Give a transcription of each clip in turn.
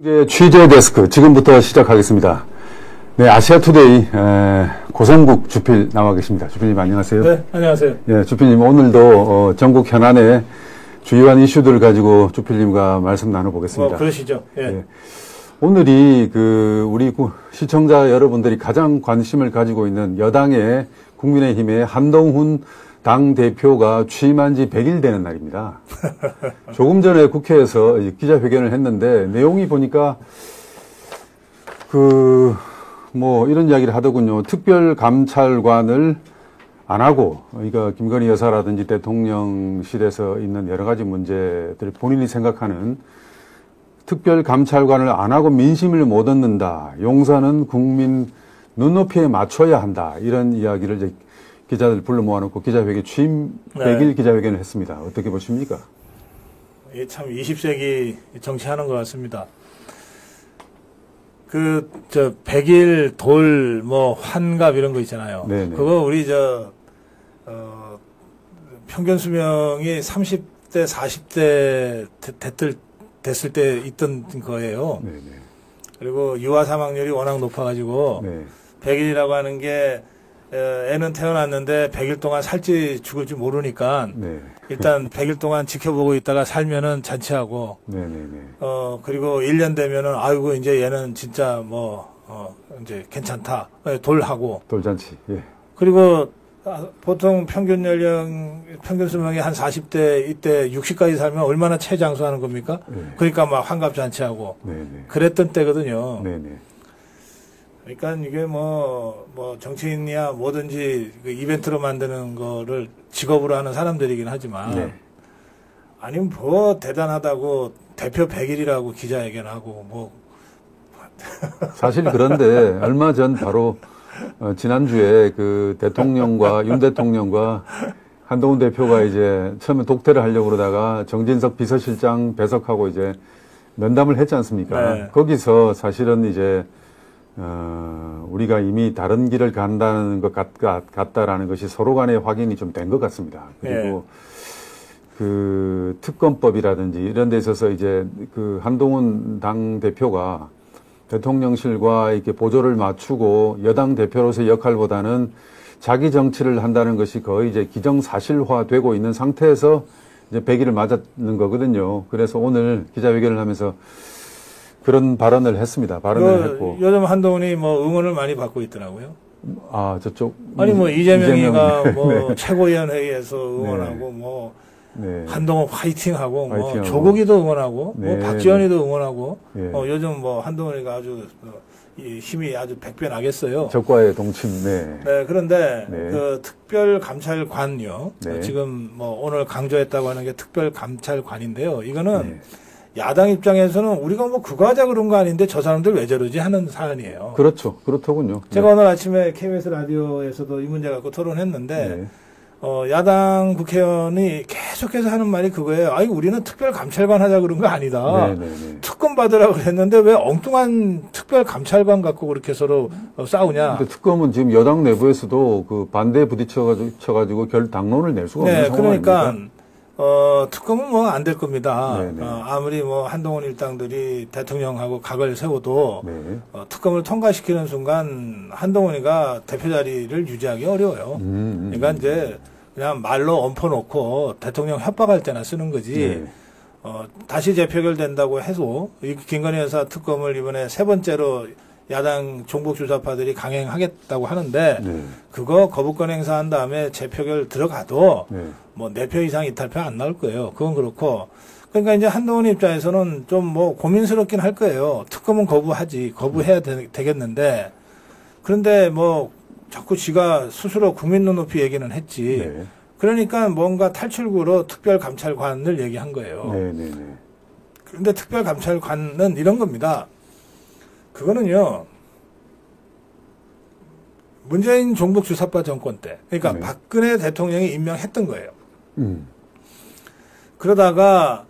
이제 취재 데스크 지금부터 시작하겠습니다. 네, 아시아투데이 고성국 주필 나와 계십니다. 주필님 안녕하세요. 네, 안녕하세요. 예, 주필님 오늘도 전국 현안의 주요한 이슈들을 가지고 주필님과 말씀 나눠보겠습니다. 그러시죠. 예. 예. 오늘이 우리 시청자 여러분들이 가장 관심을 가지고 있는 여당의 국민의힘의 한동훈 당대표가 취임한 지 100일 되는 날입니다. 조금 전에 국회에서 기자회견을 했는데 내용이 보니까 이런 이야기를 하더군요. 특별감찰관을 안 하고, 그러니까 김건희 여사라든지 대통령실에서 있는 여러 가지 문제들 본인이 생각하는 특별감찰관을 안 하고 민심을 못 얻는다. 용사는 국민 눈높이에 맞춰야 한다. 이런 이야기를 이제 기자들 불러 모아놓고 기자회견 취임 100일 기자회견을 했습니다. 어떻게 보십니까? 참 20세기 정치하는 것 같습니다. 100일 돌, 환갑 이런 거 있잖아요. 네네. 그거 우리 평균 수명이 30대, 40대 됐을 때 있던 거예요. 네네. 그리고 유아 사망률이 워낙 높아가지고, 네. 100일이라고 하는 게, 애는 태어났는데 100일 동안 살지 죽을지 모르니까, 네. 일단 100일 동안 지켜보고 있다가 살면은 잔치하고, 네네네. 그리고 1년 되면은, 아이고, 이제 얘는 진짜 이제 괜찮다. 돌하고. 돌잔치, 예. 그리고, 보통 평균 수명이 한 40대, 이때 60까지 살면 얼마나 최장수하는 겁니까? 네. 그러니까 막 환갑잔치하고. 네네. 그랬던 때거든요. 네네. 그러니까 이게 정치인이야 뭐든지 이벤트로 만드는 거를 직업으로 하는 사람들이긴 하지만, 네. 아니면 대단하다고 대표 100일이라고 기자회견하고 사실 그런데 얼마 전 바로 지난주에 대통령과 윤 대통령과 한동훈 대표가 이제 처음에 독대를 하려고 그러다가 정진석 비서실장 배석하고 이제 면담을 했지 않습니까? 네. 거기서 사실은 이제 우리가 이미 다른 길을 간다는 것 같다라는 것이 서로 간의 확인이 좀 된 것 같습니다. 그리고 네. 특검법이라든지 이런 데 있어서 이제 한동훈 당 대표가 대통령실과 이렇게 보조를 맞추고 여당 대표로서의 역할보다는 자기 정치를 한다는 것이 거의 이제 기정사실화되고 있는 상태에서 이제 100일을 맞았는 거거든요. 그래서 오늘 기자회견을 하면서 그런 발언을 했습니다. 발언을 했고. 요즘 한동훈이 응원을 많이 받고 있더라고요. 아, 저쪽. 아니, 이재명이가 네. 최고위원회의에서 응원하고, 네. 한동훈 화이팅하고, 조국이도 응원하고, 네. 박지원이도 응원하고, 네. 요즘 한동훈이가 아주, 힘이 아주 100배 나겠어요. 적과의 동침, 네. 네, 그런데, 네. 특별감찰관요. 네. 지금 오늘 강조했다고 하는 게 특별감찰관인데요. 이거는, 네. 야당 입장에서는 우리가 그거 하자 그런 거 아닌데 저 사람들 왜 저러지 하는 사안이에요. 그렇죠. 그렇더군요. 제가 네. 오늘 아침에 KBS 라디오에서도 이 문제 갖고 토론했는데, 네. 야당 국회의원이 계속해서 하는 말이 그거예요. 아니, 우리는 특별감찰관 하자 그런 거 아니다. 네네네. 특검 받으라고 그랬는데 왜 엉뚱한 특별감찰관 갖고 그렇게 서로 싸우냐. 근데 특검은 지금 여당 내부에서도 반대에 부딪혀가지고 당론을 낼 수가 없는 상황입니다. 그러니까 특검은 안 될 겁니다. 아무리 한동훈 일당들이 대통령하고 각을 세워도, 네. 특검을 통과시키는 순간 한동훈이가 대표 자리를 유지하기 어려워요. 그러니까 이제 그냥 말로 엎어놓고 대통령 협박할 때나 쓰는 거지, 네. 다시 재표결된다고 해도, 김건희 여사 특검을 이번에 세 번째로 야당 종북주사파들이 강행하겠다고 하는데, 네. 그거 거부권 행사한 다음에 재표결 들어가도, 네. 4표 이상 이탈표 안 나올 거예요. 그건 그렇고. 그러니까 이제 한동훈 입장에서는 좀 고민스럽긴 할 거예요. 특검은 거부해야 되겠는데, 그런데 자꾸 지가 스스로 국민 눈높이 얘기는 했지. 네. 그러니까 뭔가 탈출구로 특별감찰관을 얘기한 거예요. 네. 그런데 특별감찰관은 이런 겁니다. 그거는요, 문재인 종북주사파 정권 때, 그러니까 네. 박근혜 대통령이 임명했던 거예요. 그러다가,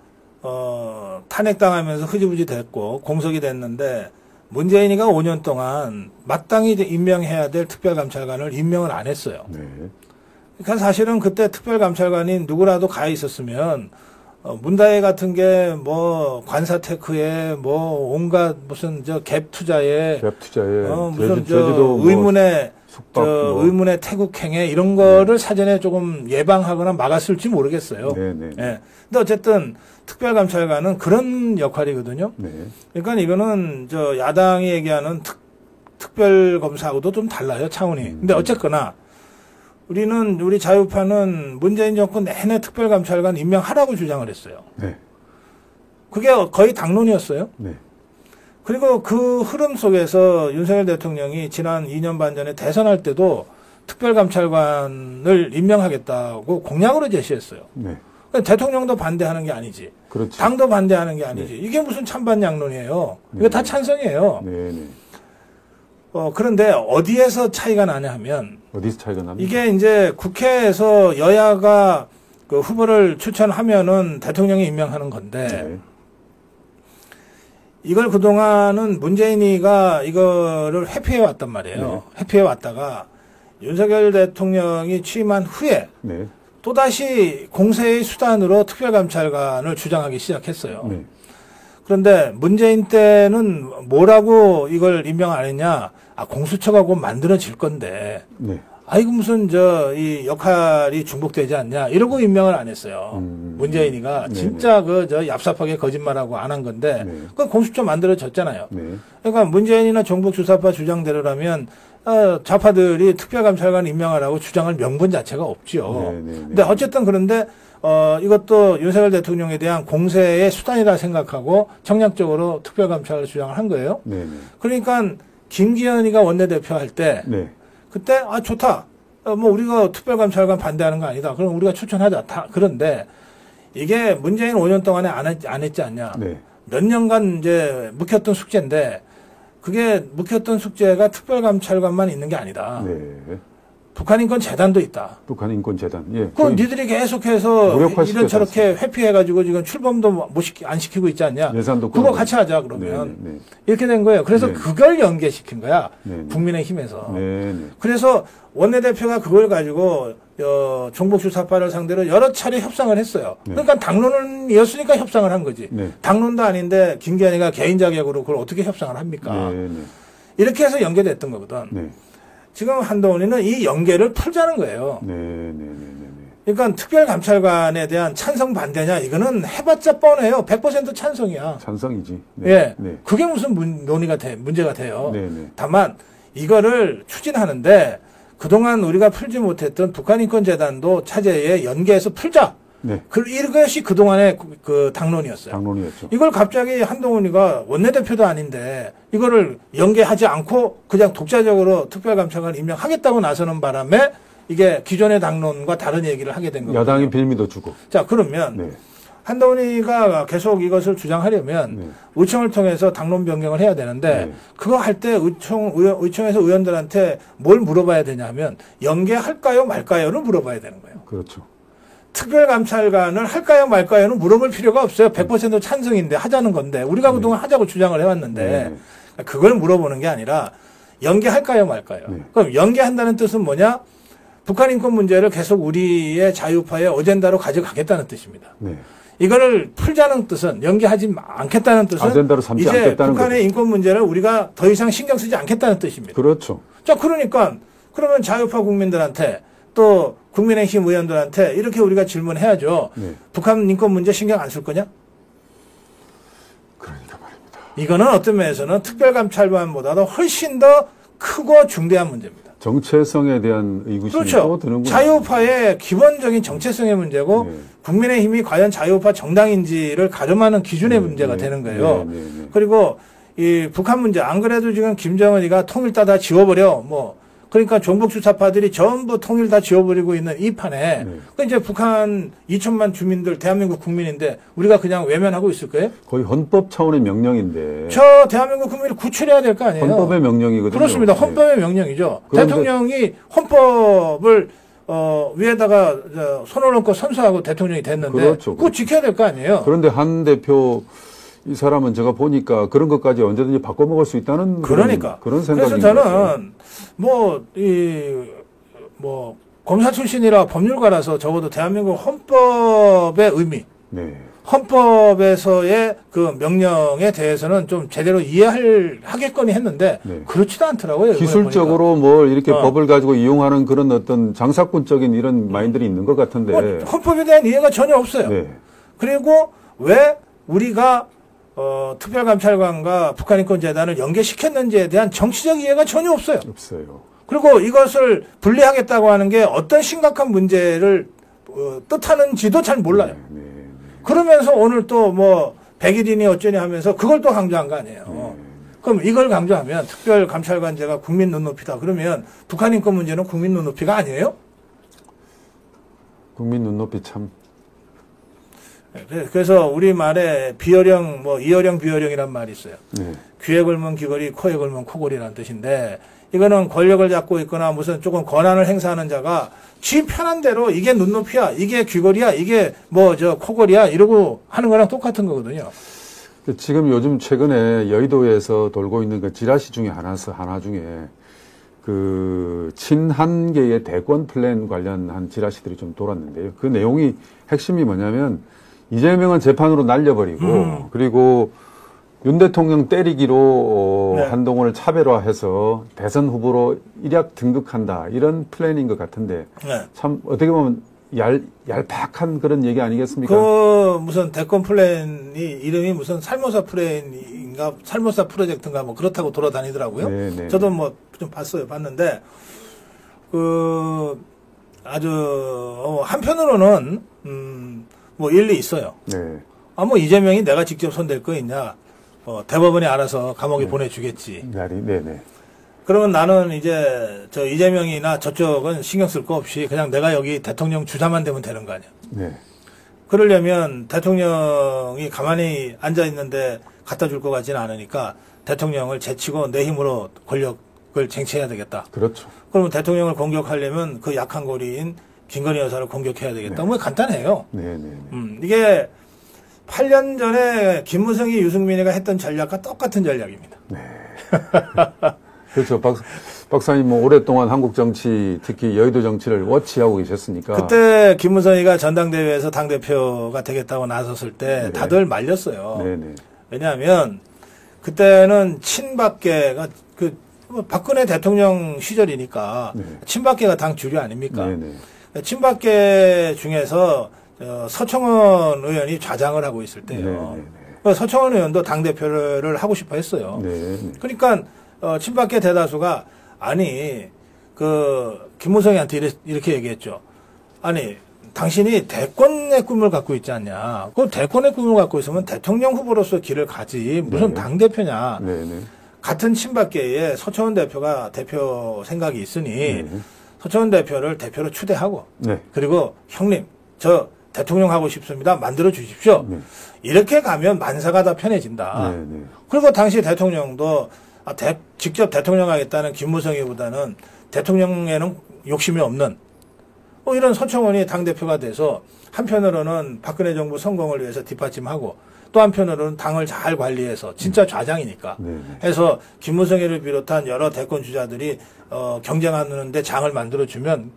탄핵당하면서 흐지부지 됐고, 공석이 됐는데, 문재인이가 5년 동안 마땅히 임명해야 될 특별감찰관을 임명을 안 했어요. 네. 그러니까 사실은 그때 특별감찰관이 누구라도 가 있었으면, 문다혜 같은 게 뭐 관사테크에 뭐 온갖 무슨 저 갭 투자에 무슨 제주도 의문의 뭐 의문의 태국행해 이런 거를 사전에 조금 예방하거나 막았을지 모르겠어요. 예. 근데 어쨌든 특별감찰관은 그런 역할이거든요. 그러니까 이거는 저 야당이 얘기하는 특별검사하고도 좀 달라요, 차원이. 근데 어쨌거나 우리 자유파는 문재인 정권 내내 특별감찰관 임명하라고 주장을 했어요. 그게 거의 당론이었어요. 그리고 그 흐름 속에서 윤석열 대통령이 지난 2년 반 전에 대선할 때도 특별감찰관을 임명하겠다고 공약으로 제시했어요. 그러니까 대통령도 반대하는 게 아니지. 그렇지. 당도 반대하는 게 아니지. 이게 무슨 찬반양론이에요. 이거 다 찬성이에요. 그런데 어디에서 차이가 나냐 하면 어디서 차이가 납니까? 이게 이제 국회에서 여야가 그 후보를 추천하면은 대통령이 임명하는 건데 이걸 그동안은 문재인이가 이거를 회피해 왔단 말이에요. 회피해 왔다가 윤석열 대통령이 취임한 후에 또다시 공세의 수단으로 특별감찰관을 주장하기 시작했어요. 그런데 문재인 때는 뭐라고 이걸 임명 안 했냐? 공수처가 곧 만들어질 건데. 이거 무슨 이 역할이 중복되지 않냐? 이러고 임명을 안 했어요. 문재인이가 진짜 얍삽하게 거짓말하고 안 한 건데. 그 공수처 만들어졌잖아요. 그러니까 문재인이나 종북주사파 주장대로라면 좌파들이 특별감찰관 임명하라고 주장할 명분 자체가 없지요. 근데 어쨌든 그런데 이것도 윤석열 대통령에 대한 공세의 수단이라 생각하고 청량적으로 특별감찰을 주장을 한 거예요. 그러니까 김기현이가 원내대표 할 때 그때 좋다. 뭐 우리가 특별감찰관 반대하는 거 아니다. 그럼 우리가 추천하자. 그런데 이게 문재인 5년 동안에 안 했지 않냐. 몇 년간 이제 묵혔던 숙제인데 그게 묵혔던 숙제가 특별감찰관만 있는 게 아니다. 북한인권재단도 있다. 북한인권재단. 예. 그럼 니들이 계속해서 이런 저렇게 회피해가지고 지금 출범도 안 시키고 있지 않냐. 예산도 그거 같이 하자 그러면. 이렇게 된 거예요. 그래서 그걸 연계시킨 거야. 국민의힘에서. 그래서 원내대표가 그걸 가지고 종북주사파를 상대로 여러 차례 협상을 했어요. 그러니까 당론이었으니까 협상을 한 거지. 당론도 아닌데 김기현이가 개인 자격으로 그걸 어떻게 협상을 합니까? 이렇게 해서 연계됐던 거거든. 지금 한동훈이는 이 연계를 풀자는 거예요. 그러니까 특별감찰관에 대한 찬성 반대냐 이거는 해봤자 뻔해요. 100% 찬성이야. 찬성이지. 그게 무슨 문제가 돼요. 다만 이거를 추진하는데 그동안 우리가 풀지 못했던 북한인권재단도 차제에 연계해서 풀자. 이것이 그동안의 그 당론이었어요. 당론이었죠. 이걸 갑자기 한동훈이가 원내대표도 아닌데 이거를 연계하지 않고 그냥 독자적으로 특별감찰관 임명하겠다고 나서는 바람에 이게 기존의 당론과 다른 얘기를 하게 된 거예요. 야당이 빌미도 주고. 자, 그러면 한동훈이가 계속 이것을 주장하려면 의총을 통해서 당론 변경을 해야 되는데 그거 할 때 의총에서 의원들한테 뭘 물어봐야 되냐 하면 연계할까요 말까요를 물어봐야 되는 거예요. 그렇죠. 특별감찰관을 할까요 말까요는 물어볼 필요가 없어요. 100% 찬성인데 하자는 건데 우리가 그동안 하자고 주장을 해왔는데 그걸 물어보는 게 아니라 연계할까요 말까요. 그럼 연계한다는 뜻은 뭐냐? 북한 인권 문제를 계속 우리의 자유파의 어젠다로 가져가겠다는 뜻입니다. 이거를 풀자는 뜻은 연계하지 않겠다는 뜻은 아젠다로 삼지 이제 않겠다는 북한의 거죠. 인권 문제를 우리가 더 이상 신경 쓰지 않겠다는 뜻입니다. 그렇죠. 자, 그러니까 그러면 자유파 국민들한테 또 국민의힘 의원들한테 이렇게 우리가 질문해야죠. 북한 인권 문제 신경 안 쓸 거냐? 그러니까 말입니다. 이거는 어떤 면에서는 특별감찰관보다도 훨씬 더 크고 중대한 문제입니다. 정체성에 대한 의구심이 또 드는군요. 자유파의 기본적인 정체성의 문제고 국민의힘이 과연 자유파 정당인지를 가름하는 기준의 문제가 되는 거예요. 그리고 이 북한 문제 안 그래도 지금 김정은이가 통일 다 지워버려 그러니까 종북주사파들이 전부 통일 다 지워버리고 있는 이 판에 그 이제 북한 2천만 주민들 대한민국 국민인데 우리가 그냥 외면하고 있을 거예요? 거의 헌법 차원의 명령인데. 저 대한민국 국민을 구출해야 될 거 아니에요? 헌법의 명령이거든요. 그렇습니다. 헌법의 명령이죠. 대통령이 헌법을 위에다가 손을 얹고 선서하고 대통령이 됐는데 그렇죠. 그거 지켜야 될 거 아니에요? 그런데 한 대표 이 사람은 제가 보니까 그런 것까지 언제든지 바꿔먹을 수 있다는 그런 생각이 그래서 저는 검사 출신이라 법률가라서 적어도 대한민국 헌법의 의미 헌법에서의 그 명령에 대해서는 좀 제대로 이해하겠거니 했는데 네. 그렇지도 않더라고요. 기술적으로 뭘 이렇게 법을 가지고 이용하는 그런 어떤 장사꾼적인 이런 마인드들이 있는 것 같은데 헌법에 대한 이해가 전혀 없어요. 네. 그리고 왜 우리가 특별감찰관과 북한인권재단을 연계시켰는지에 대한 정치적 이해가 전혀 없어요. 없어요. 그리고 이것을 분리하겠다고 하는 게 어떤 심각한 문제를 뜻하는지도 잘 몰라요. 네, 네. 그러면서 오늘 또 뭐 100일이니 어쩌니 하면서 그걸 또 강조한 거 아니에요. 그럼 이걸 강조하면 특별감찰관제가 국민 눈높이다. 그러면 북한 인권 문제는 국민 눈높이가 아니에요? 국민 눈높이 참. 그래서 우리말에 비어령, 뭐 이어령 비어령이란 말이 있어요. 네. 귀에 걸면 귀걸이, 코에 걸면 코걸이라는 뜻인데 이거는 권력을 잡고 있거나 무슨 조금 권한을 행사하는 자가 지 편한 대로 이게 눈높이야, 이게 귀걸이야, 이게 뭐 저 코걸이야 이러고 하는 거랑 똑같은 거거든요. 지금 요즘 최근에 여의도에서 돌고 있는 그 지라시 중에 하나 중에 그 친한계의 대권 플랜 관련한 지라시들이 좀 돌았는데요. 그 내용이 핵심이 뭐냐면 이재명은 재판으로 날려버리고 그리고 윤 대통령 때리기로 네. 한동훈을 차별화해서 대선 후보로 일약 등극한다. 이런 플랜인 것 같은데 네. 참 어떻게 보면 얄팍한 그런 얘기 아니겠습니까? 그 무슨 대권 플랜이 이름이 무슨 살모사 플랜인가 살모사 프로젝트인가 뭐 그렇다고 돌아다니더라고요. 네네. 저도 뭐 좀 봤는데 그 아주 한편으로는 뭐 일리 있어요. 네. 아 뭐 이재명이 내가 직접 손댈 거 있냐? 대법원이 알아서 감옥에 네. 보내주겠지. 네네. 그러면 나는 이제 저 이재명이나 저쪽은 신경 쓸 거 없이 그냥 내가 여기 대통령 주자만 되면 되는 거 아니야. 네. 그러려면 대통령이 가만히 앉아 있는데 갖다 줄 것 같지는 않으니까 대통령을 제치고 내 힘으로 권력을 쟁취해야 되겠다. 그렇죠. 그러면 대통령을 공격하려면 그 약한 고리인 김건희 여사를 공격해야 되겠다. 네. 뭐 간단해요. 네네. 이게 8년 전에 김무성이 유승민이가 했던 전략과 똑같은 전략입니다. 네. 그렇죠. 박사님 뭐 오랫동안 한국 정치, 특히 여의도 정치를 워치하고 계셨으니까. 그때 김무성이가 전당대회에서 당대표가 되겠다고 나섰을 때 네. 다들 말렸어요. 네네. 왜냐하면 그때는 친박계가 박근혜 대통령 시절이니까 네. 친박계가 당 주류 아닙니까? 네네. 친박계 중에서 서청원 의원이 좌장을 하고 있을 때요. 서청원 의원도 당대표를 하고 싶어 했어요. 네네. 그러니까 친박계 대다수가 아니 김무성이한테 이렇게 얘기했죠. 아니 당신이 대권의 꿈을 갖고 있지 않냐. 그 대권의 꿈을 갖고 있으면 대통령 후보로서 길을 가지 무슨 당대표냐. 네네. 같은 친박계에 서청원 대표가 대표 생각이 있으니 서청원 대표를 대표로 추대하고 네. 그리고 형님 저 대통령 하고 싶습니다. 만들어 주십시오. 네. 이렇게 가면 만사가 다 편해진다. 네, 네. 그리고 당시 대통령도 직접 대통령 하겠다는 김무성이보다는 대통령에는 욕심이 없는 이런 서청원이 당대표가 돼서 한편으로는 박근혜 정부 성공을 위해서 뒷받침하고 또 한편으로는 당을 잘 관리해서 진짜 좌장이니까 해서 김무성이를 비롯한 여러 대권 주자들이 경쟁하는데 장을 만들어주면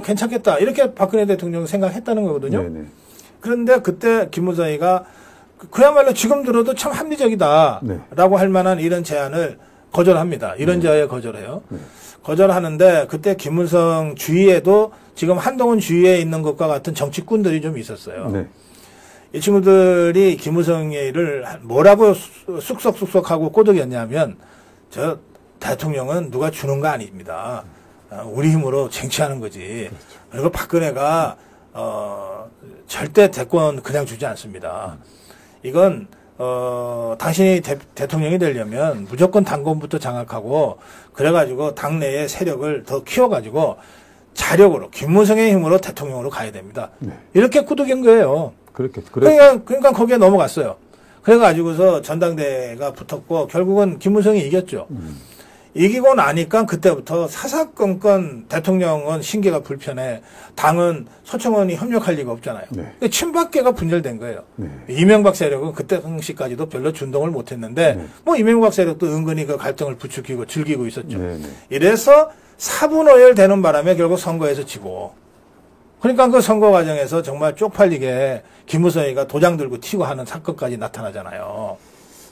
괜찮겠다. 이렇게 박근혜 대통령 생각했다는 거거든요. 네네. 그런데 그때 김무성이가 그야말로 지금 들어도 참 합리적이다. 네. 라고 할 만한 이런 제안을 거절합니다. 이런 제안에 거절해요. 네. 거절하는데 그때 김무성 주위에도 지금 한동훈 주위에 있는 것과 같은 정치꾼들이 좀 있었어요. 네. 이 친구들이 김무성이를 뭐라고 쑥석쑥석하고 꼬드겼냐면 저 대통령은 누가 주는 거 아닙니다. 우리 힘으로 쟁취하는 거지. 그렇죠. 그리고 박근혜가 절대 대권 그냥 주지 않습니다. 이건 당신이 대통령이 되려면 무조건 당권부터 장악하고 그래가지고 당내의 세력을 더 키워가지고 자력으로 김무성의 힘으로 대통령으로 가야 됩니다. 네. 이렇게 꾸덕인 거예요. 그러니까 거기에 넘어갔어요. 그래가지고서 전당대회가 붙었고 결국은 김무성이 이겼죠. 이기고 나니까 그때부터 사사건건 대통령은 신계가 불편해. 당은 서청원이 협력할 리가 없잖아요. 네. 친박계가 분열된 거예요. 네. 이명박 세력은 그때 당시까지도 별로 준동을 못했는데 네. 뭐 이명박 세력도 은근히 그 갈등을 부추기고 즐기고 있었죠. 네. 이래서 사분오열 되는 바람에 결국 선거에서 지고 그러니까 그 선거 과정에서 정말 쪽팔리게 김무성이가 도장 들고 튀고 하는 사건까지 나타나잖아요.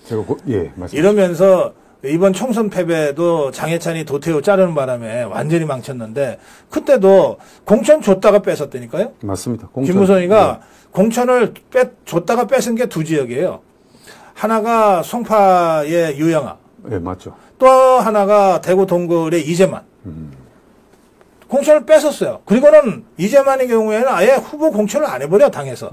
제가 예, 맞습니다. 이러면서 이번 총선 패배도 장해찬이 도태우 자르는 바람에 완전히 망쳤는데 그때도 공천 줬다가 뺏었다니까요. 맞습니다. 김무성이가 공천을 줬다가 뺏은 게 두 지역이에요. 하나가 송파의 유영아. 예, 맞죠. 또 하나가 대구 동굴의 이재만. 공천을 뺏었어요. 그리고는 이재만의 경우에는 아예 후보 공천을 안 해버려, 당에서.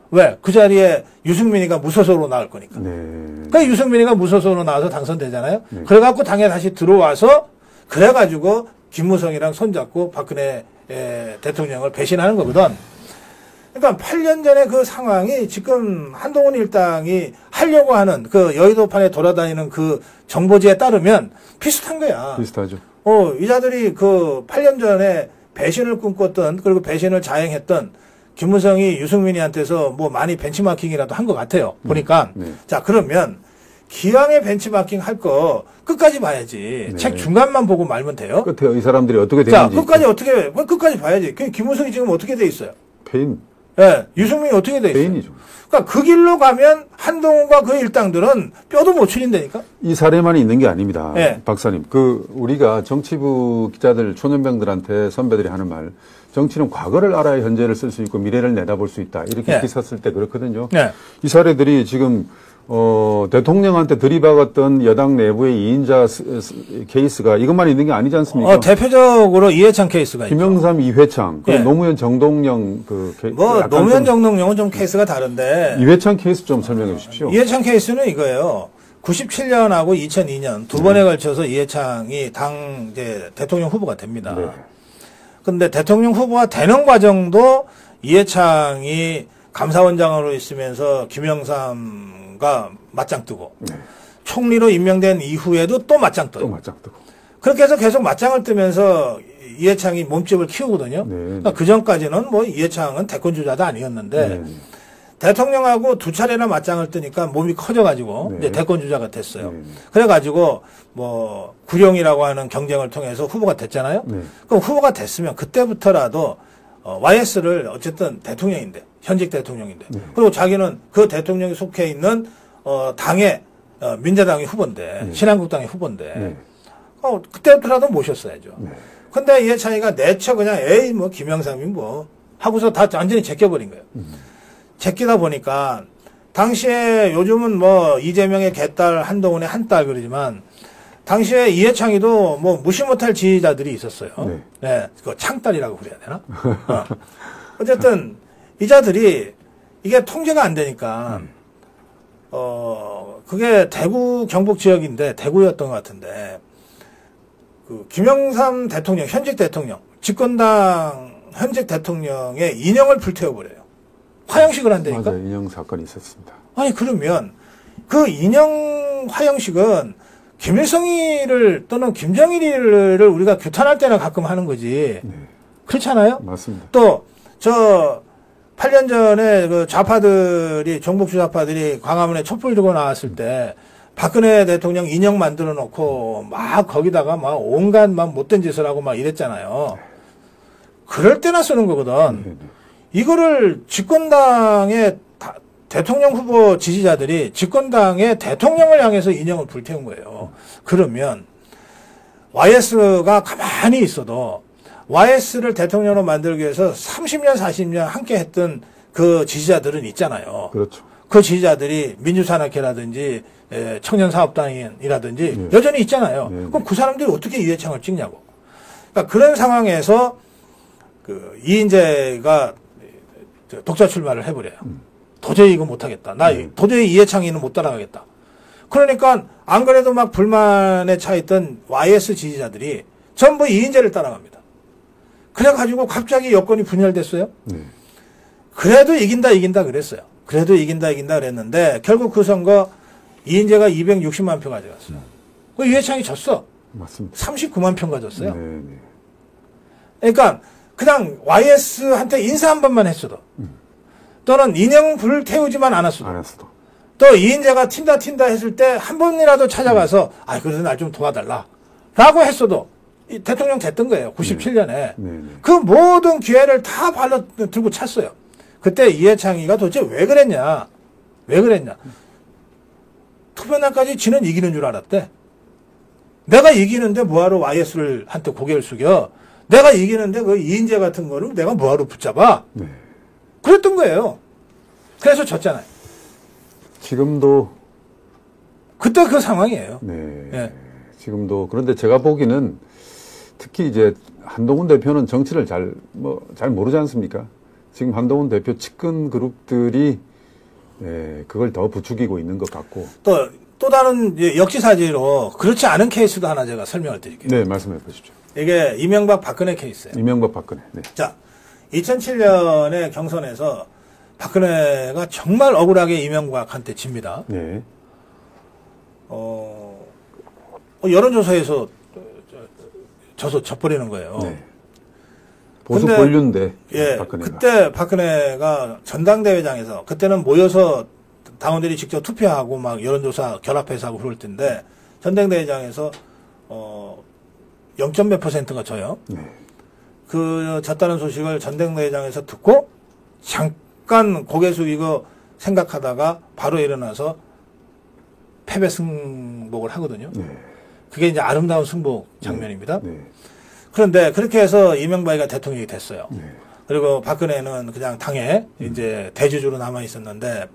왜? 그 자리에 유승민이가 무소속으로 나올 거니까. 네. 그러니까 유승민이가 무소속으로 나와서 당선되잖아요. 네. 그래갖고 당에 다시 들어와서 그래가지고 김무성이랑 손잡고 박근혜 대통령을 배신하는 거거든. 그러니까 8년 전에 그 상황이 지금 한동훈 일당이 하려고 하는 그 여의도판에 돌아다니는 그 정보지에 따르면 비슷한 거야. 비슷하죠. 이 자들이 그 8년 전에 배신을 꿈꿨던, 그리고 배신을 자행했던 김무성이 유승민이한테서 뭐 많이 벤치마킹이라도 한 것 같아요. 보니까. 네. 자, 그러면 기왕에 벤치마킹 할 거 끝까지 봐야지. 네. 책 중간만 보고 말면 돼요. 끝에 이 사람들이 어떻게 자, 되는지. 끝까지 봐야지. 김무성이 지금 어떻게 돼 있어요? 패인. 예, 유승민이 어떻게 돼 있어요? 패인이죠. 그러니까 그 길로 가면 한동훈과 그 일당들은 뼈도 못 추린다니까? 이 사례만 있는 게 아닙니다. 네. 박사님. 우리가 정치부 기자들, 초년병들한테 선배들이 하는 말, 정치는 과거를 알아야 현재를 쓸 수 있고 미래를 내다볼 수 있다. 이렇게 네. 기사 쓸 때 그렇거든요. 네. 이 사례들이 지금, 대통령한테 들이박았던 여당 내부의 2인자 케이스가 이것만 있는 게 아니지 않습니까? 대표적으로 이해창 케이스가 있죠. 김영삼, 이회창, 네. 노무현, 정동영 노무현 정동영은 좀 케이스가 다른데. 이회창 케이스 좀 설명해 주십시오. 이해창 케이스는 이거예요. 97년하고 2002년 두 번에 걸쳐서 이해창이 대통령 후보가 됩니다. 네. 근데 대통령 후보가 되는 과정도 이해창이 감사원장으로 있으면서 김영삼과 맞짱 뜨고, 네. 총리로 임명된 이후에도 또 맞짱 뜨고. 그렇게 해서 계속 맞짱을 뜨면서 이해창이 몸집을 키우거든요. 네. 그러니까 그 전까지는 뭐 이해창은 대권주자도 아니었는데, 네. 대통령하고 두 차례나 맞짱을 뜨니까 몸이 커져가지고 네. 이제 대권주자가 됐어요. 네. 그래가지고 뭐 구룡이라고 하는 경쟁을 통해서 후보가 됐잖아요. 네. 그럼 후보가 됐으면 그때부터라도 YS를 어쨌든 대통령인데, 현직 대통령인데, 네. 그리고 자기는 그 대통령이 속해 있는 당의 민자당의 후보인데, 네. 신한국당의 후보인데, 네. 그때부터라도 모셨어야죠. 네. 근데 이해창이가 내쳐 그냥 에이 뭐 김영삼이 뭐 하고서 다 완전히 제껴버린 거예요. 제끼다 보니까 당시에 요즘은 뭐 이재명의 개딸 한동훈의 한딸 그러지만 당시에 이해창이도 뭐 무시 못할 지지자들이 있었어요. 네. 네, 그 창딸이라고 그래야 되나? 어쨌든 이 자들이 이게 통제가 안 되니까 그게 대구 경북 지역인데 대구였던 것 같은데 그 김영삼 대통령 현직 대통령 집권당 현직 대통령의 인형을 불태워버려요. 화형식을 한다니까? 맞아요. 인형 사건이 있었습니다. 아니, 그러면 그 인형 화형식은 김일성이를 또는 김정일이를 우리가 규탄할 때나 가끔 하는 거지. 네. 그렇잖아요? 맞습니다. 또, 8년 전에 그 좌파들이, 종북주 좌파들이 광화문에 촛불 들고 나왔을 때 박근혜 대통령 인형 만들어 놓고 막 거기다가 막 온갖 막 못된 짓을 하고 막 이랬잖아요. 그럴 때나 쓰는 거거든. 네. 이거를 집권당의 대통령 후보 지지자들이 집권당의 대통령을 향해서 인형을 불태운 거예요. 그러면 YS가 가만히 있어도 YS를 대통령으로 만들기 위해서 30년, 40년 함께 했던 그 지지자들은 있잖아요. 그렇죠. 그 지지자들이 민주산악회라든지 청년사업당이라든지 여전히 있잖아요. 그럼 그 사람들이 어떻게 이해창을 찍냐고. 그러니까 그런 상황에서 그 이인재가 독자 출마를 해버려요. 도저히 이거 못하겠다. 나 도저히 이해창이는 못 따라가겠다. 그러니까 안 그래도 막 불만에 차 있던 YS 지지자들이 전부 이인재를 따라갑니다. 그래가지고 갑자기 여권이 분열됐어요. 그래도 이긴다 그랬어요. 그래도 이긴다 그랬는데 결국 그 선거 이인재가 260만 표 가져갔어요. 그 이해창이 졌어. 맞습니다. 39만 표 가졌어요. 네. 그러니까 그냥 YS한테 인사 한 번만 했어도 또는 인형 불 태우지만 않았어도 또 이인재가 튄다 했을 때 한 번이라도 찾아가서 그래도 날 좀 도와달라 라고 했어도 대통령 됐던 거예요. 97년에. 그 모든 기회를 다 발로 들고 찼어요. 그때 이해창이가 도대체 왜 그랬냐. 왜 그랬냐. 투표날까지 지는 이기는 줄 알았대. 내가 이기는데 뭐하러 YS를 한테 고개를 숙여. 내가 이기는데 그 이인재 같은 거를 내가 뭐하러 붙잡아. 그랬던 거예요. 그래서 졌잖아요. 지금도. 그때 그 상황이에요. 네. 예. 지금도. 그런데 제가 보기는 특히 이제 한동훈 대표는 정치를 잘 모르지 않습니까? 지금 한동훈 대표 측근 그룹들이 그걸 더 부추기고 있는 것 같고. 또 다른 역지사지로 그렇지 않은 케이스도 하나 제가 설명을 드릴게요. 네, 말씀해 보십시오. 이게 이명박 박근혜 케이스예요. 이명박 박근혜. 네. 자, 2007년에 경선에서 박근혜가 정말 억울하게 이명박한테 집니다. 네. 여론조사에서 져버리는 거예요. 네. 보수 본륜대. 예, 박근혜가. 그때 박근혜가 전당대회장에서 그때는 모여서 당원들이 직접 투표하고 막 여론조사 결합해서 하고 그럴 텐데 전당대회장에서 0. 몇 %가 져요. 네. 그 졌다는 소식을 전당대회장에서 듣고 잠깐 고개 숙이고 생각하다가 바로 일어나서 패배 승복을 하거든요. 네. 그게 이제 아름다운 승복 장면입니다. 네. 그런데 그렇게 해서 이명박이가 대통령이 됐어요. 네. 그리고 박근혜는 그냥 당에 이제 대주주로 남아 있었는데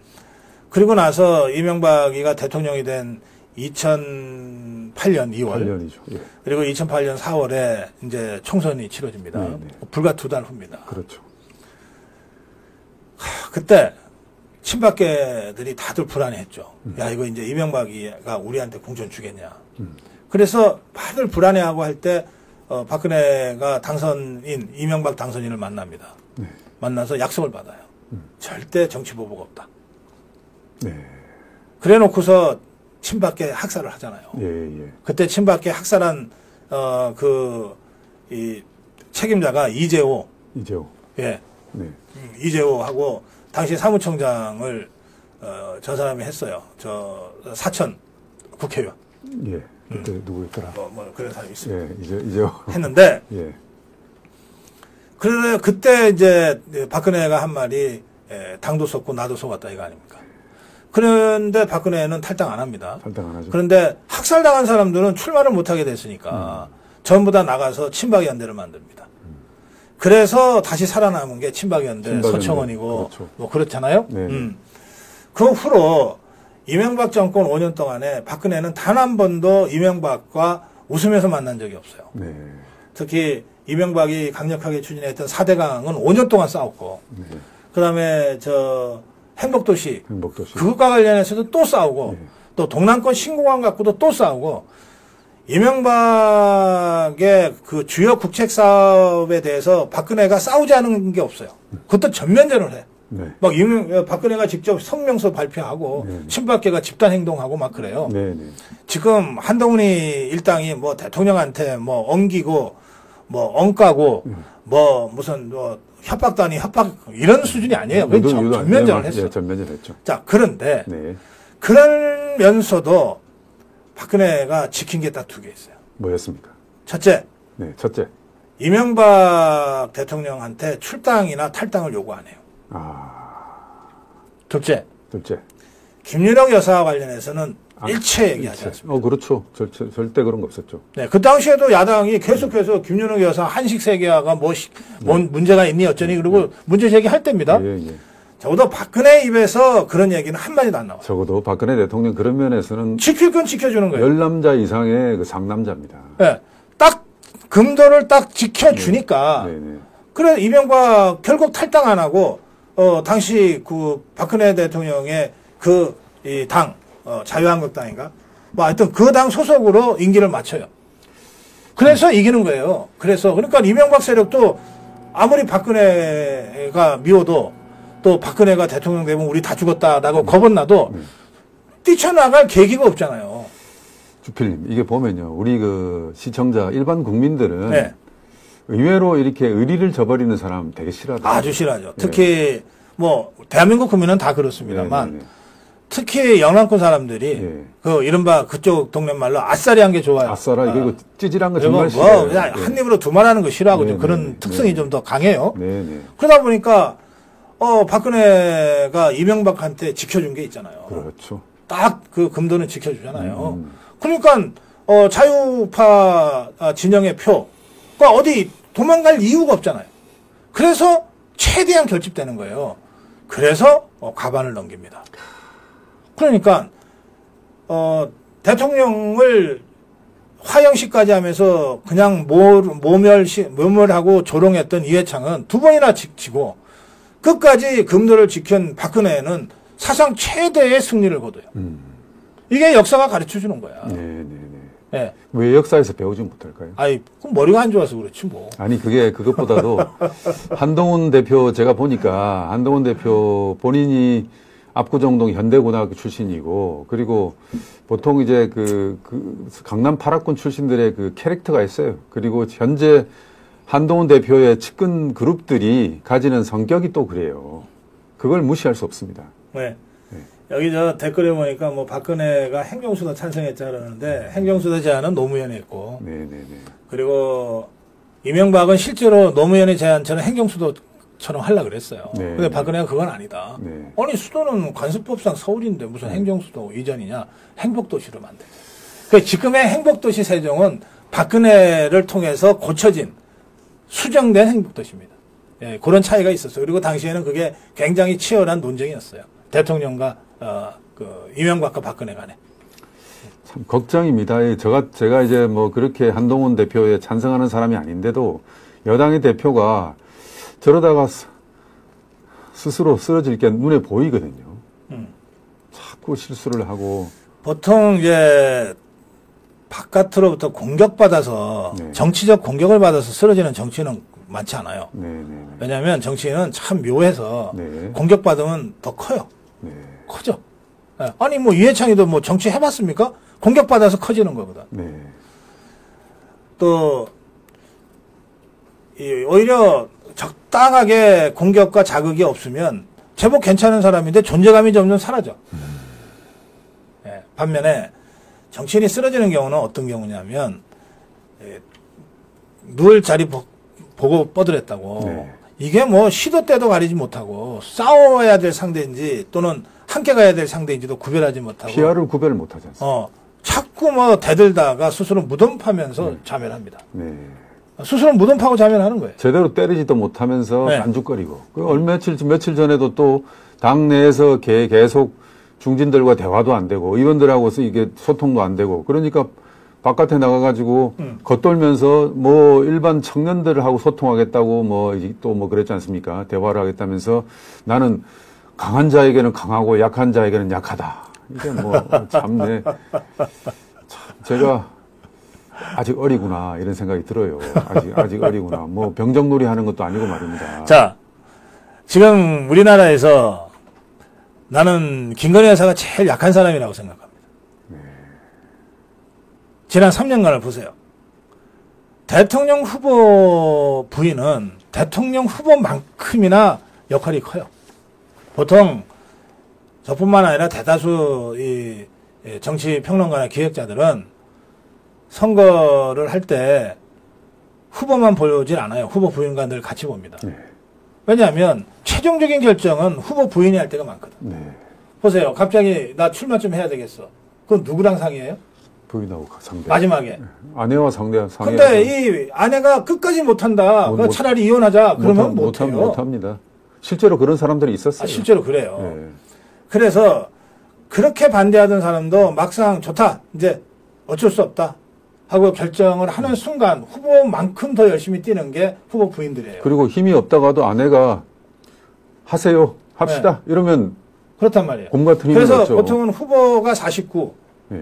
그리고 나서 이명박이가 대통령이 된 2008년 2월 8년이죠. 예. 그리고 2008년 4월에 이제 총선이 치러집니다. 네, 네. 불과 2달 후입니다. 그렇죠. 그때 친박계들이 다들 불안해했죠. 야, 이거 이제 이명박이가 우리한테 공천 주겠냐. 그래서 다들 불안해하고 할 때 박근혜가 당선인 이명박 당선인을 만납니다. 네. 만나서 약속을 받아요. 절대 정치 보복 없다. 네. 그래 놓고서 친박계 학살을 하잖아요. 예, 예. 그때 친박계 학살한 이 책임자가 이재호. 이재호. 예. 네. 이재호하고 당시 사무총장을 저 사람이 했어요. 저 사천 국회의원. 예. 그때 누구였더라? 뭐 그런 사람이 있어요. 예, 이재호. 했는데 예. 그런데 그때 이제 박근혜가 한 말이 당도 속고 나도 속았다 이거 아닙니까? 그런데 박근혜는 탈당 안 합니다. 탈당 안 하죠. 그런데 학살당한 사람들은 출마를 못하게 됐으니까 전부 다 나가서 친박연대를 만듭니다. 그래서 다시 살아남은 게 친박연대 서청원이고 그렇죠. 뭐 그렇잖아요. 네. 그 후로 이명박 정권 5년 동안에 박근혜는 단 한 번도 이명박과 웃으면서 만난 적이 없어요. 네. 특히 이명박이 강력하게 추진했던 4대강은 5년 동안 싸웠고 네. 그다음에 저 행복도시 행복도시. 그것과 관련해서도 또 싸우고 네. 또 동남권 신공항 갖고도 또 싸우고 이명박의 그 주요 국책 사업에 대해서 박근혜가 싸우지 않은 게 없어요. 그것도 전면전을 해. 네. 막 박근혜가 직접 성명서 발표하고 네. 친박계가 집단 행동하고 막 그래요. 네, 네. 지금 한동훈이 일당이 뭐 대통령한테 뭐 엉기고 뭐 엉까고 뭐 무슨 뭐 협박도 아니 협박 이런 수준이 아니에요. 그건 전면전을 했어요. 예, 전면전 했죠. 자, 그런데 네. 그러면서도 박근혜가 지킨 게 딱 2개 있어요. 뭐였습니까? 첫째, 네, 첫째. 이명박 대통령한테 출당이나 탈당을 요구 안 해요. 둘째, 김윤영 여사와 관련해서는 일체 얘기하지 않습니다. 그렇죠. 절대 그런 거 없었죠. 네, 그 당시에도 야당이 계속해서 김윤영 여사 한식 세계화가 뭔 문제가 있니 어쩌니 그리고 문제 제기할 때입니다. 예, 예. 적어도 박근혜 입에서 그런 얘기는 한마디도 안 나와요. 적어도 박근혜 대통령 그런 면에서는 지킬 건 지켜주는 거예요. 10남자 이상의 그 상남자입니다. 네, 딱 금도를 딱 지켜주니까. 네, 네. 그래 이명박 결국 탈당 안 하고 당시 그 박근혜 대통령의 그 이 당 자유한국당인가 뭐 하여튼 그 당 소속으로 임기를 마쳐요. 그래서 이기는 거예요. 그래서 그러니까 이명박 세력도 아무리 박근혜가 미워도 또 박근혜가 대통령 되면 우리 다 죽었다라고 겁은 나도 뛰쳐나갈 계기가 없잖아요. 주필님, 이게 보면요. 우리 그 시청자, 일반 국민들은 네. 의외로 이렇게 의리를 저버리는 사람 되게 싫어하더라고요. 아주 싫어하죠. 특히 뭐 대한민국 국민은 다 그렇습니다만 네, 네, 네. 특히 영남권 사람들이 예. 그 이른바 그쪽 동네 말로 아싸리한 게 좋아요. 아싸라 이게 찌질한 거 그리고 정말 뭐 싫어요. 그냥 예. 한 입으로 두말하는 거 싫어하고 네, 좀 그런 네, 특성이 네. 좀 더 강해요. 네, 네. 그러다 보니까 박근혜가 이명박한테 지켜준 게 있잖아요. 그렇죠. 딱 그 금도는 지켜주잖아요. 그러니까 자유파 진영의 표가 어디 도망갈 이유가 없잖아요. 그래서 최대한 결집되는 거예요. 그래서 과반을 넘깁니다. 그러니까 대통령을 화형식까지 하면서 그냥 모멸하고 조롱했던 이회창은 두 번이나 지고 끝까지 금도를 지킨 박근혜는 사상 최대의 승리를 거둬요. 이게 역사가 가르쳐주는 거야. 네. 왜 역사에서 배우지 못할까요? 아이, 그럼 머리가 안 좋아서 그렇지 뭐. 아니 그게 그것보다도 한동훈 대표 제가 보니까 한동훈 대표 본인이 압구정동 현대고등학교 출신이고 그리고 보통 이제 그 강남 8학군 출신들의 그 캐릭터가 있어요. 그리고 현재 한동훈 대표의 측근 그룹들이 가지는 성격이 또 그래요. 그걸 무시할 수 없습니다. 네. 여기 저 댓글에 보니까 뭐 박근혜가 행정수도 찬성했자 그러는데 행정수도 제안은 노무현이 했고. 그리고 이명박은 실제로 노무현의 제안처럼 행정수도처럼 하려고 그랬어요. 근데 박근혜가 그건 아니다. 아니 수도는 관습법상 서울인데 무슨 행정수도 이전이냐. 행복도시로 만들자. 그 지금의 행복도시 세종은 박근혜를 통해서 고쳐진 수정된 행복도시입니다. 예, 그런 차이가 있었어요. 그리고 당시에는 그게 굉장히 치열한 논쟁이었어요. 대통령과 이명박과 박근혜 간에. 참 걱정입니다. 제가 이제 뭐 그렇게 한동훈 대표에 찬성하는 사람이 아닌데도 여당의 대표가 저러다가 스스로 쓰러질 게 눈에 보이거든요. 자꾸 실수를 하고. 보통 이제 바깥으로부터 공격받아서 정치적 공격을 받아서 쓰러지는 정치인은 많지 않아요. 왜냐하면 정치인은 참 묘해서 공격받으면 더 커요. 커져. 아니 뭐 이해창이도 뭐 정치 해봤습니까? 공격받아서 커지는 거거든. 또 오히려 적당하게 공격과 자극이 없으면 제법 괜찮은 사람인데 존재감이 점점 사라져. 반면에 정치인이 쓰러지는 경우는 어떤 경우냐면 누울 자리 보고 뻗으랬다고. 이게 뭐 시도 때도 가리지 못하고 싸워야 될 상대인지 또는 함께 가야 될 상대인지도 구별하지 못하고 피아를 구별 못하지 않습니까? 자꾸 뭐 대들다가 스스로 무덤 파면서 자멸합니다. 스스로 무덤 파고 자멸하는 거예요. 제대로 때리지도 못하면서 안죽거리고. 며칠 전에도 또 당내에서 계속 중진들과 대화도 안 되고 의원들하고서 이게 소통도 안 되고 그러니까 바깥에 나가가지고 겉돌면서 뭐 일반 청년들하고 소통하겠다고 뭐 그랬지 않습니까? 대화를 하겠다면서 나는 강한 자에게는 강하고 약한 자에게는 약하다. 이게 뭐 참네. 제가 아직 어리구나 이런 생각이 들어요. 아직 어리구나. 뭐 병정놀이 하는 것도 아니고 말입니다. 자, 지금 우리나라에서 나는 김건희 여사가 제일 약한 사람이라고 생각합니다. 지난 3년간을 보세요. 대통령 후보 부인은 대통령 후보만큼이나 역할이 커요. 보통 저뿐만 아니라 대다수 이 정치 평론가나 기획자들은 선거를 할 때 후보만 보질 않아요. 후보 부인과 늘 같이 봅니다. 왜냐하면 최종적인 결정은 후보 부인이 할 때가 많거든. 보세요. 갑자기 나 출마 좀 해야 되겠어. 그건 누구랑 상의해요? 부인하고 상대. 마지막에. 아내와 상대. 근데 이 아내가 끝까지 못한다. 차라리 이혼하자. 그러면 못해요. 못합니다. 실제로 그런 사람들이 있었어요. 실제로 그래요. 그래서 그렇게 반대하던 사람도 막상 좋다. 이제 어쩔 수 없다. 하고 결정을 하는 순간 후보만큼 더 열심히 뛰는 게 후보 부인들이에요. 그리고 힘이 없다가도 아내가 하세요. 합시다. 이러면 그렇단 말이에요. 곰 같은 힘이 그래서 없죠. 보통은 후보가 49,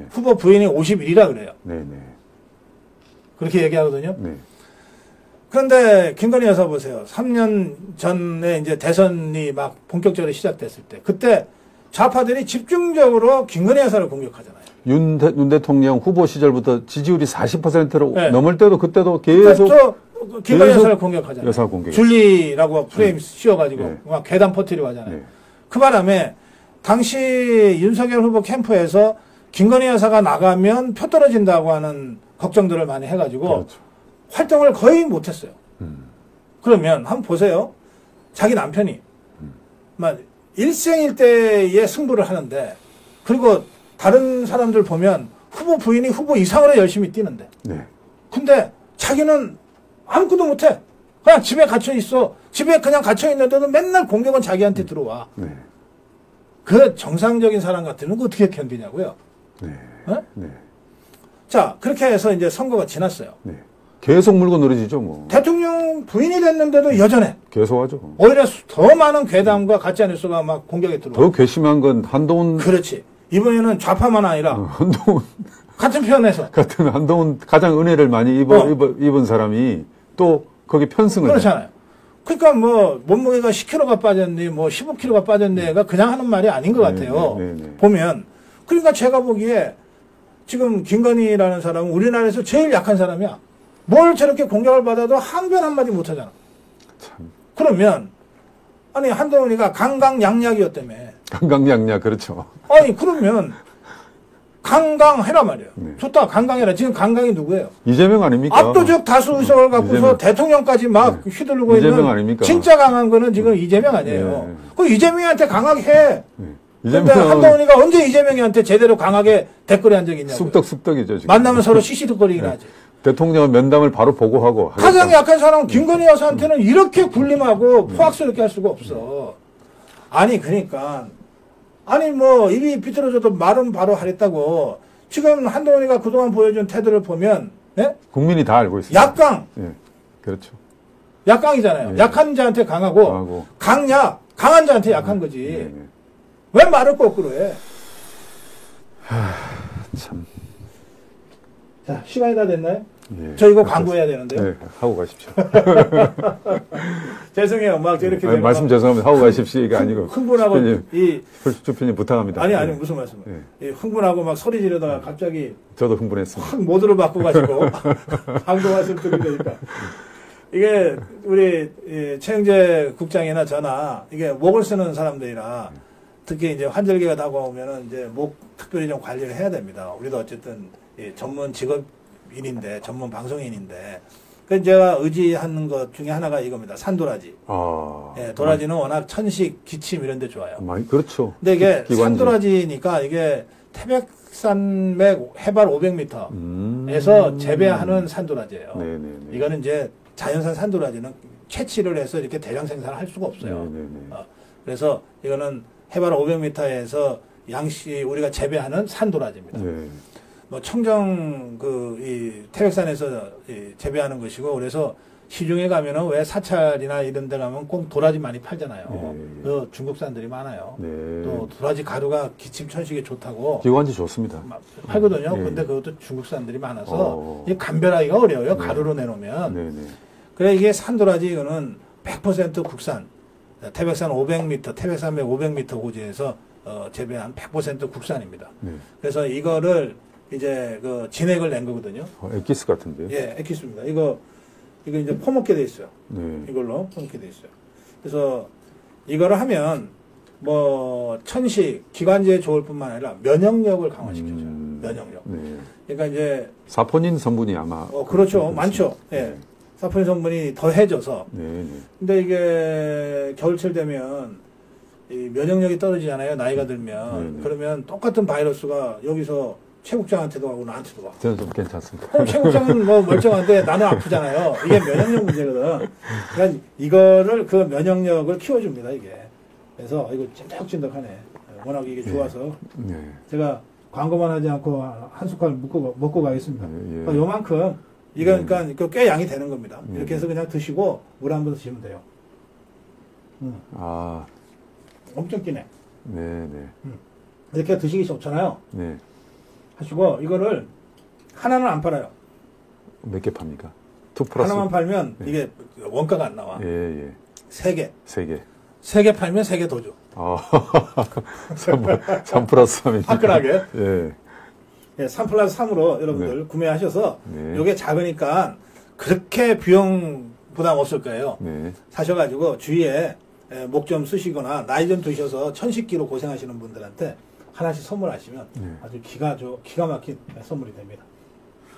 후보 부인이 51이라 그래요. 그렇게 얘기하거든요. 그런데 김건희 여사 보세요. 3년 전에 이제 대선이 막 본격적으로 시작됐을 때 그때 좌파들이 집중적으로 김건희 여사를 공격하잖아요. 윤 대통령 후보 시절부터 지지율이 40%로 넘을 때도 그때도 계속 김건희 여사를 공격하잖아요. 여사 공격. 줄리라고 프레임 씌워가지고 막 괴담 퍼뜨리고 하잖아요. 그 바람에 당시 윤석열 후보 캠프에서 김건희 여사가 나가면 표 떨어진다고 하는 걱정들을 많이 해가지고 그렇죠. 활동을 거의 못했어요. 그러면 한번 보세요. 자기 남편이 막 일생일대의 승부를 하는데 그리고 다른 사람들 보면 후보 부인이 후보 이상으로 열심히 뛰는데 네. 근데 자기는 아무것도 못해. 그냥 집에 갇혀 있어. 집에 그냥 갇혀 있는데도 맨날 공격은 자기한테 들어와. 네. 그 정상적인 사람 같으면 어떻게 견디냐고요. 네. 어? 네. 자, 그렇게 해서 이제 선거가 지났어요. 네. 계속 물고 늘어지죠, 뭐. 대통령 부인이 됐는데도 여전해. 계속하죠. 오히려 더 많은 괴담과 가짜뉴스가 막 공격에 들어와. 더 괘씸한 건 한동훈. 그렇지. 이번에는 좌파만 아니라. 한동훈. 같은 편에서. 같은 한동훈 가장 은혜를 많이 입은 사람이 또 거기 편승을. 그렇잖아요. 그러니까 뭐 몸무게가 10kg가 빠졌니, 뭐 15kg가 빠졌니가 그냥 하는 말이 아닌 것 같아요. 보면. 그러니까 제가 보기에 지금 김건희라는 사람은 우리나라에서 제일 약한 사람이야. 뭘 저렇게 공격을 받아도 항변 한마디 못하잖아. 참. 그러면 아니 한동훈이가 강강약약이었다며. 강강약약 그렇죠. 아니 그러면 강강해라 말이에요. 네. 좋다 강강해라. 지금 강강이 누구예요? 이재명 아닙니까? 압도적 다수 의석을 갖고서 이재명. 대통령까지 막 휘두르고 이재명 있는 아닙니까? 진짜 강한 거는 지금 이재명 아니에요. 네. 그 이재명한테 강하게 해. 네. 근데 한동훈이가 언제 이재명한테 제대로 강하게 댓글에 한 적이 있냐고요. 쑥덕이죠 지금. 만나면 서로 시시덕거리긴 네. 하지. 대통령 면담을 바로 보고하고. 가장 약한 사람은 김건희 여사한테는 이렇게 굴림하고 포악스럽게 할 수가 없어. 아니 그러니까 아니 뭐 입이 비틀어져도 말은 바로 하랬다고. 지금 한동훈이가 그동안 보여준 태도를 보면 네? 국민이 다 알고 있습니다. 약강. 예, 그렇죠. 약강이잖아요. 예. 약한 자한테 강하고 강약, 강한 자한테 약한 거지. 왜 말을 거꾸로 해? 참. 자, 시간이 다 됐나요? 예, 저 이거 광고해야 되는데요. 네, 하고 가십시오. 죄송해요. 막 저렇게 되면 말씀 죄송합니다. 하고 가십시오. 이게 아니고. 흥분하고 주편님 부탁합니다. 아니 무슨 말씀을? 예. 흥분하고 막 소리 지르다가 갑자기 저도 흥분했습니다. 확 모드로 바꿔가지고 방송 말씀 듣게 되니까 이게 우리 최영재 국장이나 저나 이게 목을 쓰는 사람들이라 특히 이제 환절기가 다가오면은 이제 목 특별히 좀 관리를 해야 됩니다. 우리도 어쨌든 전문 직업인인데 전문 방송인인데 그 제가 의지하는 것 중에 하나가 이겁니다. 산도라지. 예, 도라지는 워낙 천식, 기침 이런 데 좋아요. 그렇죠. 근데 이게 산도라지니까 이게 태백산맥 해발 500m에서 재배하는 산도라지예요. 네네네. 이거는 이제 자연산 산도라지는 채취를 해서 이렇게 대량 생산을 할 수가 없어요. 그래서 이거는 해발 500m에서 양씨 우리가 재배하는 산도라지입니다. 네. 뭐 청정 이 태백산에서 재배하는 것이고 그래서 시중에 가면은 왜 사찰이나 이런 데 가면 꼭 도라지 많이 팔잖아요. 네. 중국산들이 많아요. 네. 또 도라지 가루가 기침 천식에 좋다고. 기관지 좋습니다. 팔거든요. 네. 근데 그것도 중국산들이 많아서 이게 감별하기가 어려워요. 네. 가루로 내놓으면. 네. 그래 이게 산도라지 이거는 100% 국산. 태백산 500m, 태백산맥 500m 고지에서 재배한 100% 국산입니다. 네. 그래서 이거를 이제 그 진액을 낸 거거든요. 엑기스 같은데요? 예, 엑기스입니다. 이거 이제 퍼먹게 돼 있어요. 네. 이걸로 퍼먹게 돼 있어요. 그래서 이거를 하면 뭐 천식, 기관지에 좋을 뿐만 아니라 면역력을 강화시켜줘요. 면역력. 네. 그러니까 이제 사포닌 성분이 아마 그렇죠. 많죠. 예. 네. 사포닌 성분이 더해져서. 네. 근데 이게 겨울철 되면 이 면역력이 떨어지잖아요. 나이가 들면. 그러면 똑같은 바이러스가 여기서 최국장한테도 가고 나한테도 가고. 저는 좀 괜찮습니다. 그럼 최국장은 뭐 멀쩡한데 나는 아프잖아요. 이게 면역력 문제거든. 그러니까 이거를 그 면역력을 키워줍니다. 이게. 그래서 이거 찐득찐득하네. 워낙 이게 좋아서. 네. 제가 광고만 하지 않고 한 숟갈 먹고 가겠습니다. 그러니까 요만큼 이거 그러니까 꽤 양이 되는 겁니다. 이렇게 해서 그냥 드시고 물 한 번 드시면 돼요. 엄청 끼네. 네. 이렇게 드시기 좋잖아요. 네. 하시고 이거를 하나는 안 팔아요. 몇 개 팝니까? 2 플러스. 하나만 팔면 이게 원가가 안 나와. 예. 3개. 3개. 3개 팔면 3개 더 줘. 3 플러스 3이니까. 화끈하게. 예. 3 플러스 3으로 여러분들 구매하셔서 요게 작으니까 그렇게 비용 부담 없을 거예요. 사셔가지고 주위에 목 좀 쓰시거나 나이 좀 드셔서 천식기로 고생하시는 분들한테 하나씩 선물하시면 아주 기가 막힌 선물이 됩니다.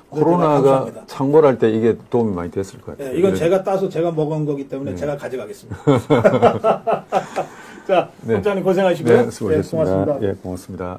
코로나가 창궐할 때 이게 도움이 많이 됐을 것 같아요. 이건 제가 따서 제가 먹은 거기 때문에 제가 가져가겠습니다. 자, 원장님 고생하시고요. 네, 수고하셨습니다. 고맙습니다. 예, 고맙습니다.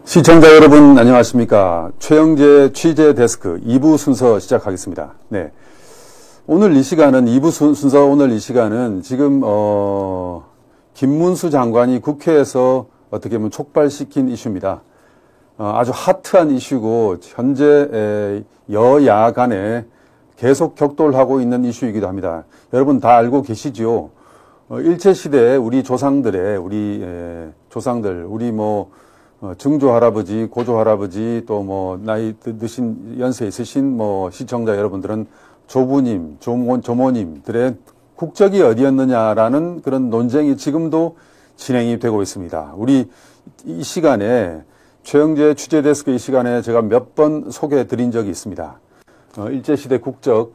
시청자 여러분 안녕하십니까. 최영재 취재 데스크 2부 순서 시작하겠습니다. 네. 오늘 이 시간은 2부 순서 오늘 이 시간은 지금 김문수 장관이 국회에서 어떻게 보면 촉발시킨 이슈입니다. 아주 핫한 이슈고 현재 여야 간에 계속 격돌하고 있는 이슈이기도 합니다. 여러분 다 알고 계시죠? 일제시대 우리 조상들의 조상들 우리 증조 할아버지, 고조 할아버지, 또 나이 드신 연세 있으신 시청자 여러분들은 조부님, 조모님들의 국적이 어디였느냐라는 그런 논쟁이 지금도 진행이 되고 있습니다. 우리 이 시간에 최영재 취재 데스크 이 시간에 제가 몇 번 소개해 드린 적이 있습니다. 일제시대 국적,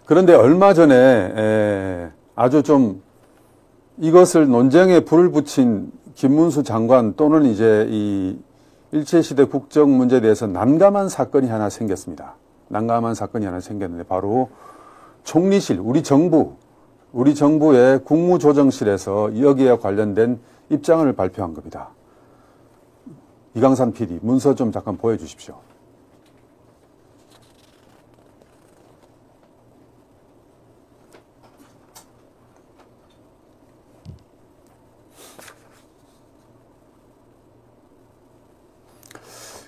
그런데 얼마 전에 아주 좀 이것을 논쟁에 불을 붙인 김문수 장관 또는 이제 이 일제시대 국적 문제에 대해서 난감한 사건이 하나 생겼습니다. 난감한 사건이 하나 생겼는데 바로 총리실, 우리 정부의 국무조정실에서 여기에 관련된 입장을 발표한 겁니다. 이강산 PD, 문서 좀 잠깐 보여주십시오.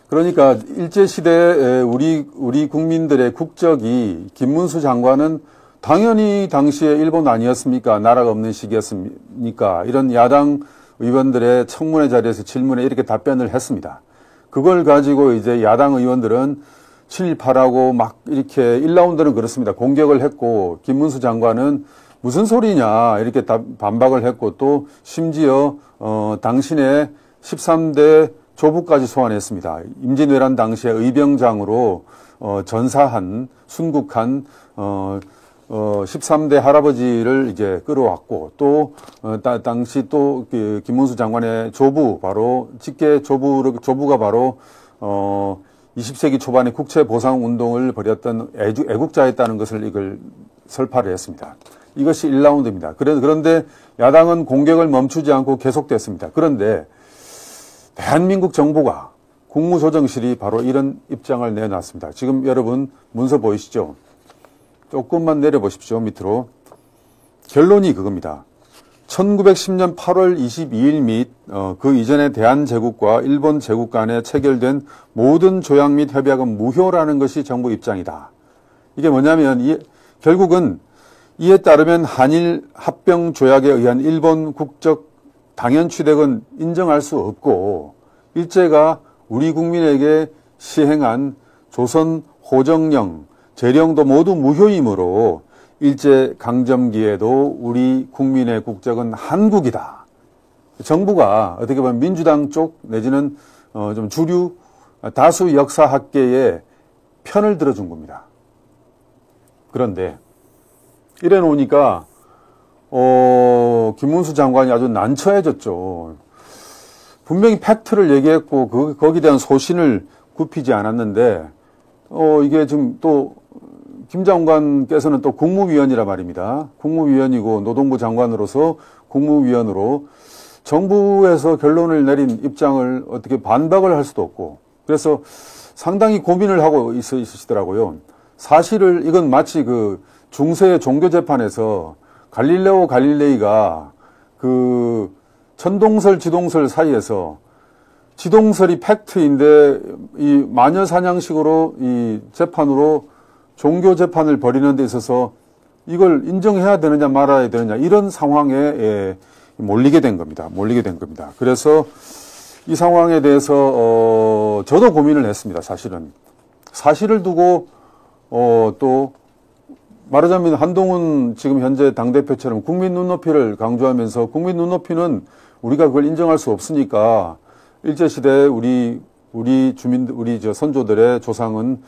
그러니까 일제시대 우리 국민들의 국적이 김문수 장관은 당연히 당시에 일본 아니었습니까? 나라가 없는 시기였습니까? 이런 야당 의원들의 청문회 자리에서 질문에 이렇게 답변을 했습니다. 그걸 가지고 이제 야당 의원들은 친일파라고 막 이렇게 1라운드는 그렇습니다. 공격을 했고 김문수 장관은 무슨 소리냐 이렇게 반박을 했고 또 심지어 당신의 13대 조부까지 소환했습니다. 임진왜란 당시에 의병장으로 전사한 순국한 13대 할아버지를 이제 끌어왔고 또 당시 또 김문수 장관의 조부 바로 직계 조부가 바로 20세기 초반에 국채 보상 운동을 벌였던 애국자였다는 것을 이걸 설파를 했습니다. 이것이 1라운드입니다. 그런데 야당은 공격을 멈추지 않고 계속됐습니다. 그런데 대한민국 정부가 국무조정실이 바로 이런 입장을 내놨습니다. 지금 여러분 문서 보이시죠? 조금만 내려보십시오. 밑으로. 결론이 그겁니다. 1910년 8월 22일 및 그 이전에 대한제국과 일본 제국 간에 체결된 모든 조약 및 협약은 무효라는 것이 정부 입장이다. 이게 뭐냐면 결국은 이에 따르면 한일 합병 조약에 의한 일본 국적 당연 취득은 인정할 수 없고 일제가 우리 국민에게 시행한 조선 호정령, 재령도 모두 무효이므로 일제 강점기에도 우리 국민의 국적은 한국이다. 정부가 어떻게 보면 민주당 쪽 내지는 좀 주류 다수 역사학계의 편을 들어준 겁니다. 그런데 이래 놓으니까 김문수 장관이 아주 난처해졌죠. 분명히 팩트를 얘기했고 거기에 대한 소신을 굽히지 않았는데 이게 지금 또 김 장관께서는 또 국무위원이라 말입니다. 국무위원이고 노동부 장관으로서 국무위원으로 정부에서 결론을 내린 입장을 어떻게 반박을 할 수도 없고 그래서 상당히 고민을 하고 있으시더라고요. 사실을 이건 마치 그 중세의 종교재판에서 갈릴레오 갈릴레이가 그 천동설 지동설 사이에서 지동설이 팩트인데 이 마녀사냥식으로 이 재판으로 종교 재판을 벌이는 데 있어서 이걸 인정해야 되느냐 말아야 되느냐 이런 상황에 몰리게 된 겁니다. 그래서 이 상황에 대해서 저도 고민을 했습니다. 사실을 두고 또 말하자면 한동훈 지금 현재 당대표처럼 국민 눈높이를 강조하면서 국민 눈높이는 우리가 그걸 인정할 수 없으니까 일제시대 우리 주민들, 우리 선조들의 조상은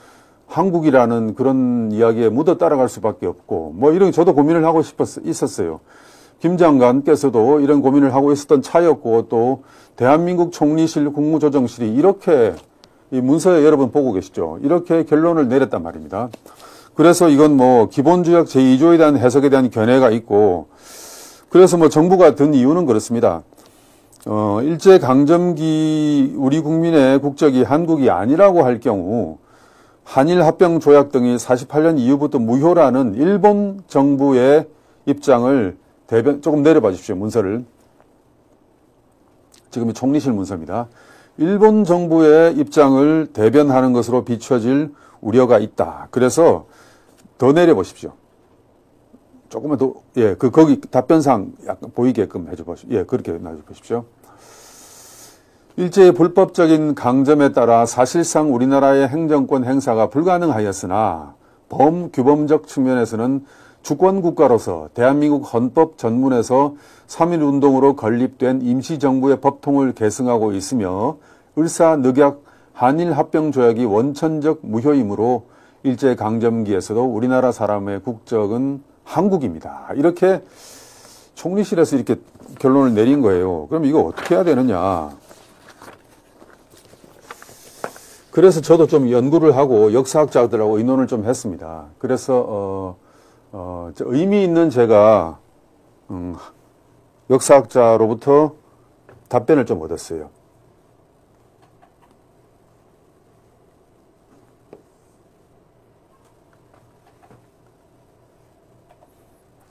한국이라는 그런 이야기에 묻어 따라갈 수밖에 없고 뭐 이런 저도 고민을 하고 있었어요. 김 장관께서도 이런 고민을 하고 있었던 차였고 또 대한민국 총리실 국무조정실이 이렇게 이 문서에 여러분 보고 계시죠. 이렇게 결론을 내렸단 말입니다. 그래서 이건 뭐 기본조약 제2조에 대한 해석에 대한 견해가 있고 그래서 뭐 정부가 든 이유는 그렇습니다. 일제강점기 우리 국민의 국적이 한국이 아니라고 할 경우 한일합병조약 등이 48년 이후부터 무효라는 일본 정부의 입장을 조금 내려봐 주십시오. 문서를. 지금 총리실 문서입니다. 일본 정부의 입장을 대변하는 것으로 비춰질 우려가 있다. 그래서 더 내려보십시오. 조금만 더, 거기 답변상 약간 보이게끔 해줘보십시오. 그렇게 놔줘보십시오. 일제의 불법적인 강점에 따라 사실상 우리나라의 행정권 행사가 불가능하였으나 범규범적 측면에서는 주권국가로서 대한민국 헌법 전문에서 3.1운동으로 건립된 임시정부의 법통을 계승하고 있으며 을사늑약 한일합병조약이 원천적 무효이므로 일제강점기에서도 우리나라 사람의 국적은 한국입니다. 이렇게 총리실에서 이렇게 결론을 내린 거예요. 그럼 이거 어떻게 해야 되느냐. 그래서 저도 좀 연구를 하고 역사학자들하고 의논을 좀 했습니다. 그래서 의미 있는 제가 역사학자로부터 답변을 좀 얻었어요.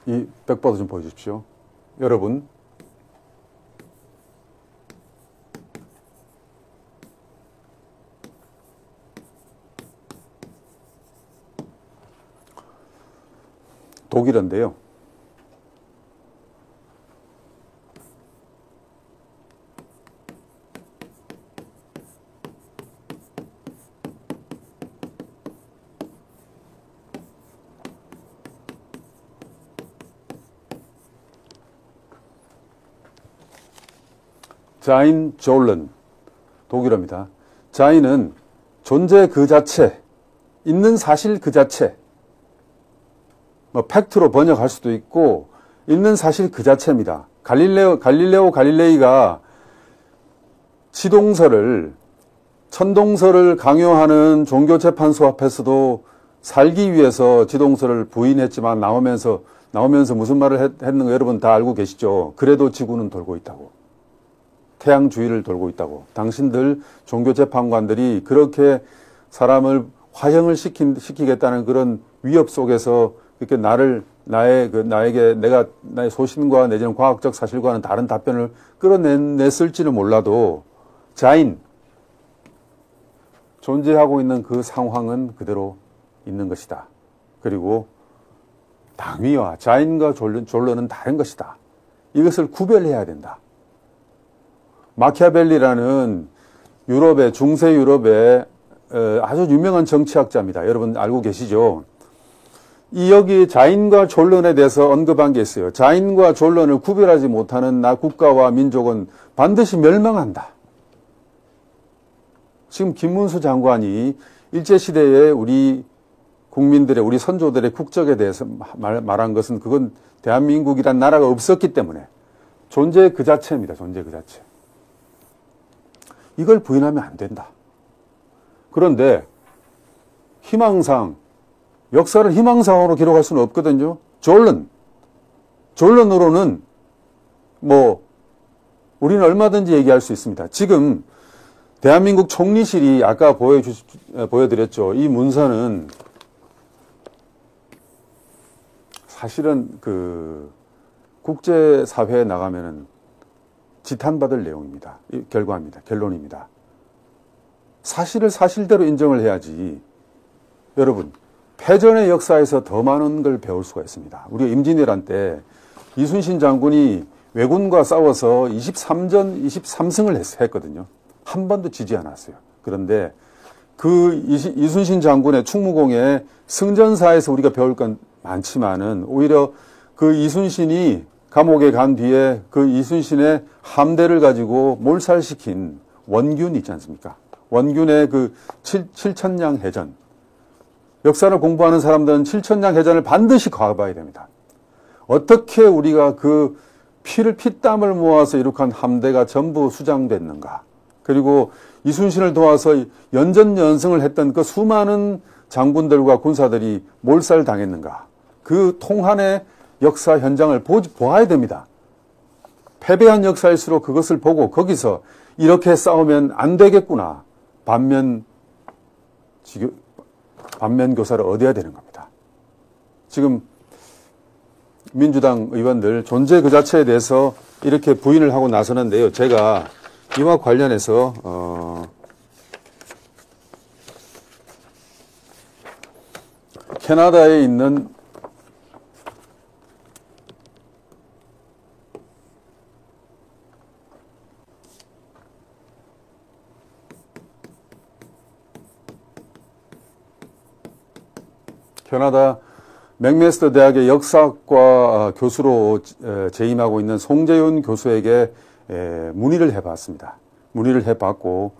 이 백보드 좀 보여주십시오. 여러분, 독일어인데요. 자인 졸런, 독일어입니다. 자인은 존재 그 자체, 있는 사실 그 자체, 뭐 팩트로 번역할 수도 있고 있는 사실 그 자체입니다. 갈릴레오 갈릴레이가 천동설을 강요하는 종교재판소 앞에서도 살기 위해서 지동설을 부인했지만 나오면서 무슨 말을 했는가 여러분 다 알고 계시죠? 그래도 지구는 돌고 있다고. 태양 주위를 돌고 있다고. 당신들 종교재판관들이 그렇게 사람을 화형을 시키겠다는 그런 위협 속에서 이렇게 나에게 나의 소신과 내지는 과학적 사실과는 다른 답변을 끌어냈을지는 몰라도 자인, 존재하고 있는 그 상황은 그대로 있는 것이다. 그리고 당위와 자인과 졸론은 다른 것이다. 이것을 구별해야 된다. 마키아벨리라는 중세 유럽의 아주 유명한 정치학자입니다. 여러분 알고 계시죠? 여기 자인과 졸론에 대해서 언급한 게 있어요. 자인과 졸론을 구별하지 못하는 국가와 민족은 반드시 멸망한다. 지금 김문수 장관이 일제시대에 우리 국민들의, 우리 선조들의 국적에 대해서 말한 것은 그건 대한민국이란 나라가 없었기 때문에 존재 그 자체입니다. 존재 그 자체. 이걸 부인하면 안 된다. 그런데 희망상, 역사를 희망상으로 기록할 수는 없거든요. 졸론으로는 우리는 얼마든지 얘기할 수 있습니다. 지금 대한민국 총리실이 아까 보여드렸죠. 이 문서는 사실은 국제사회에 나가면은 지탄받을 내용입니다. 결론입니다. 사실을 사실대로 인정을 해야지. 여러분, 패전의 역사에서 더 많은 걸 배울 수가 있습니다. 우리가 임진왜란 때 이순신 장군이 왜군과 싸워서 23승을 했거든요. 한 번도 지지 않았어요. 그런데 그 이순신 장군의 충무공의 승전사에서 우리가 배울 건 많지만은 오히려 그 이순신이 감옥에 간 뒤에 그 이순신의 함대를 가지고 몰살시킨 원균 있지 않습니까? 원균의 그 7천량 해전. 역사를 공부하는 사람들은 7천량 해전을 반드시 가봐야 됩니다. 어떻게 우리가 그 피땀을 모아서 이룩한 함대가 전부 수장됐는가. 그리고 이순신을 도와서 연전연승을 했던 그 수많은 장군들과 군사들이 몰살당했는가. 그 통한의 역사 현장을 보아야 됩니다. 패배한 역사일수록 그것을 보고 거기서 이렇게 싸우면 안 되겠구나. 반면 교사를 얻어야 되는 겁니다. 지금 민주당 의원들 존재 그 자체에 대해서 이렇게 부인을 하고 나서는데요. 제가 이와 관련해서 캐나다에 있는 캐나다 맥메스터 대학의 역사학과 교수로 재임하고 있는 송재윤 교수에게 문의를 해봤습니다. 문의를 해봤고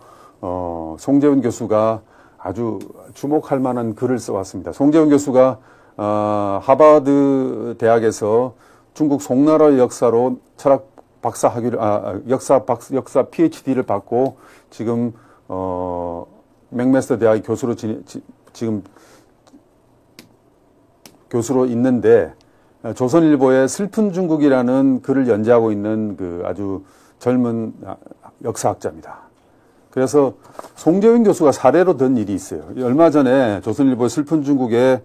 송재윤 교수가 아주 주목할 만한 글을 써왔습니다. 송재윤 교수가 하버드 대학에서 중국 송나라의 역사로 철학 역사 PhD를 받고 지금 맥메스터 대학 교수로 지금 교수로 있는데 조선일보의 슬픈 중국이라는 글을 연재하고 있는 그 아주 젊은 역사학자입니다. 그래서 송재윤 교수가 사례로 든 일이 있어요. 얼마 전에 조선일보의 슬픈 중국에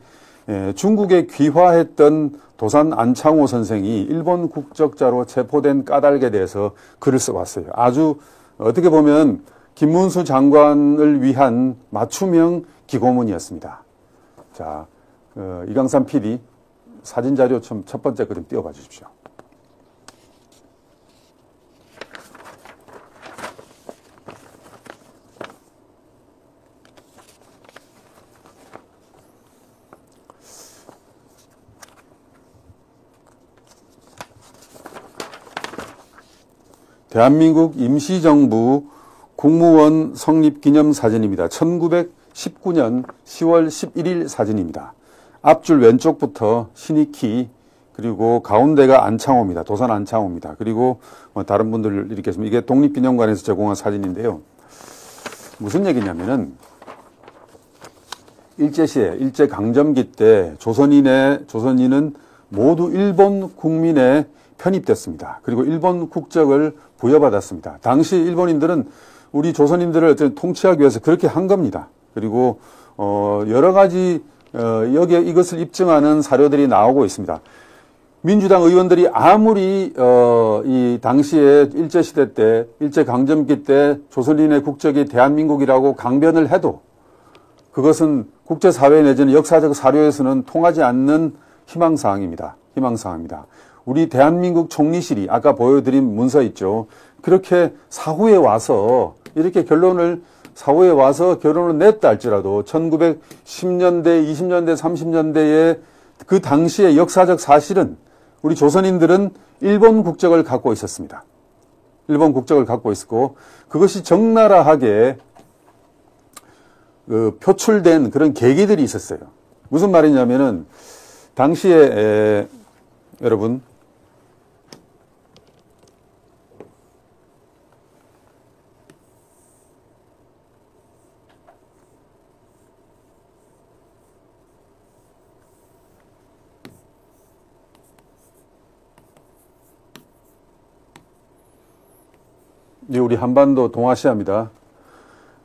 중국에 귀화했던 도산 안창호 선생이 일본 국적자로 체포된 까닭에 대해서 글을 써왔어요. 아주 어떻게 보면 김문수 장관을 위한 맞춤형 기고문이었습니다. 자, 이강삼 PD 사진자료 첫 번째 그림 띄워봐 주십시오. 대한민국 임시정부 국무원 성립기념 사진입니다. 1919년 10월 11일 사진입니다. 앞줄 왼쪽부터 신익희, 그리고 가운데가 안창호입니다. 도산 안창호입니다. 그리고 다른 분들 이렇게 했습니다. 이게 독립기념관에서 제공한 사진인데요. 무슨 얘기냐면은 일제시대, 일제강점기 때 조선인은 모두 일본 국민에 편입됐습니다. 그리고 일본 국적을 부여받았습니다. 당시 일본인들은 우리 조선인들을 어떤 통치하기 위해서 그렇게 한 겁니다. 그리고 여러 가지 여기에 이것을 입증하는 사료들이 나오고 있습니다. 민주당 의원들이 아무리 이 당시에 일제시대 때, 일제강점기 때 조선인의 국적이 대한민국이라고 강변을 해도 그것은 국제사회 내지는 역사적 사료에서는 통하지 않는 희망사항입니다. 희망사항입니다. 우리 대한민국 총리실이 아까 보여드린 문서 있죠. 그렇게 사후에 와서 이렇게 사후에 와서 결론을 냈다 할지라도 1910년대, 20년대, 30년대에 그 당시의 역사적 사실은 우리 조선인들은 일본 국적을 갖고 있었습니다. 일본 국적을 갖고 있었고 그것이 적나라하게 표출된 그런 계기들이 있었어요. 무슨 말이냐면은 당시에 여러분 우리 한반도 동아시아입니다.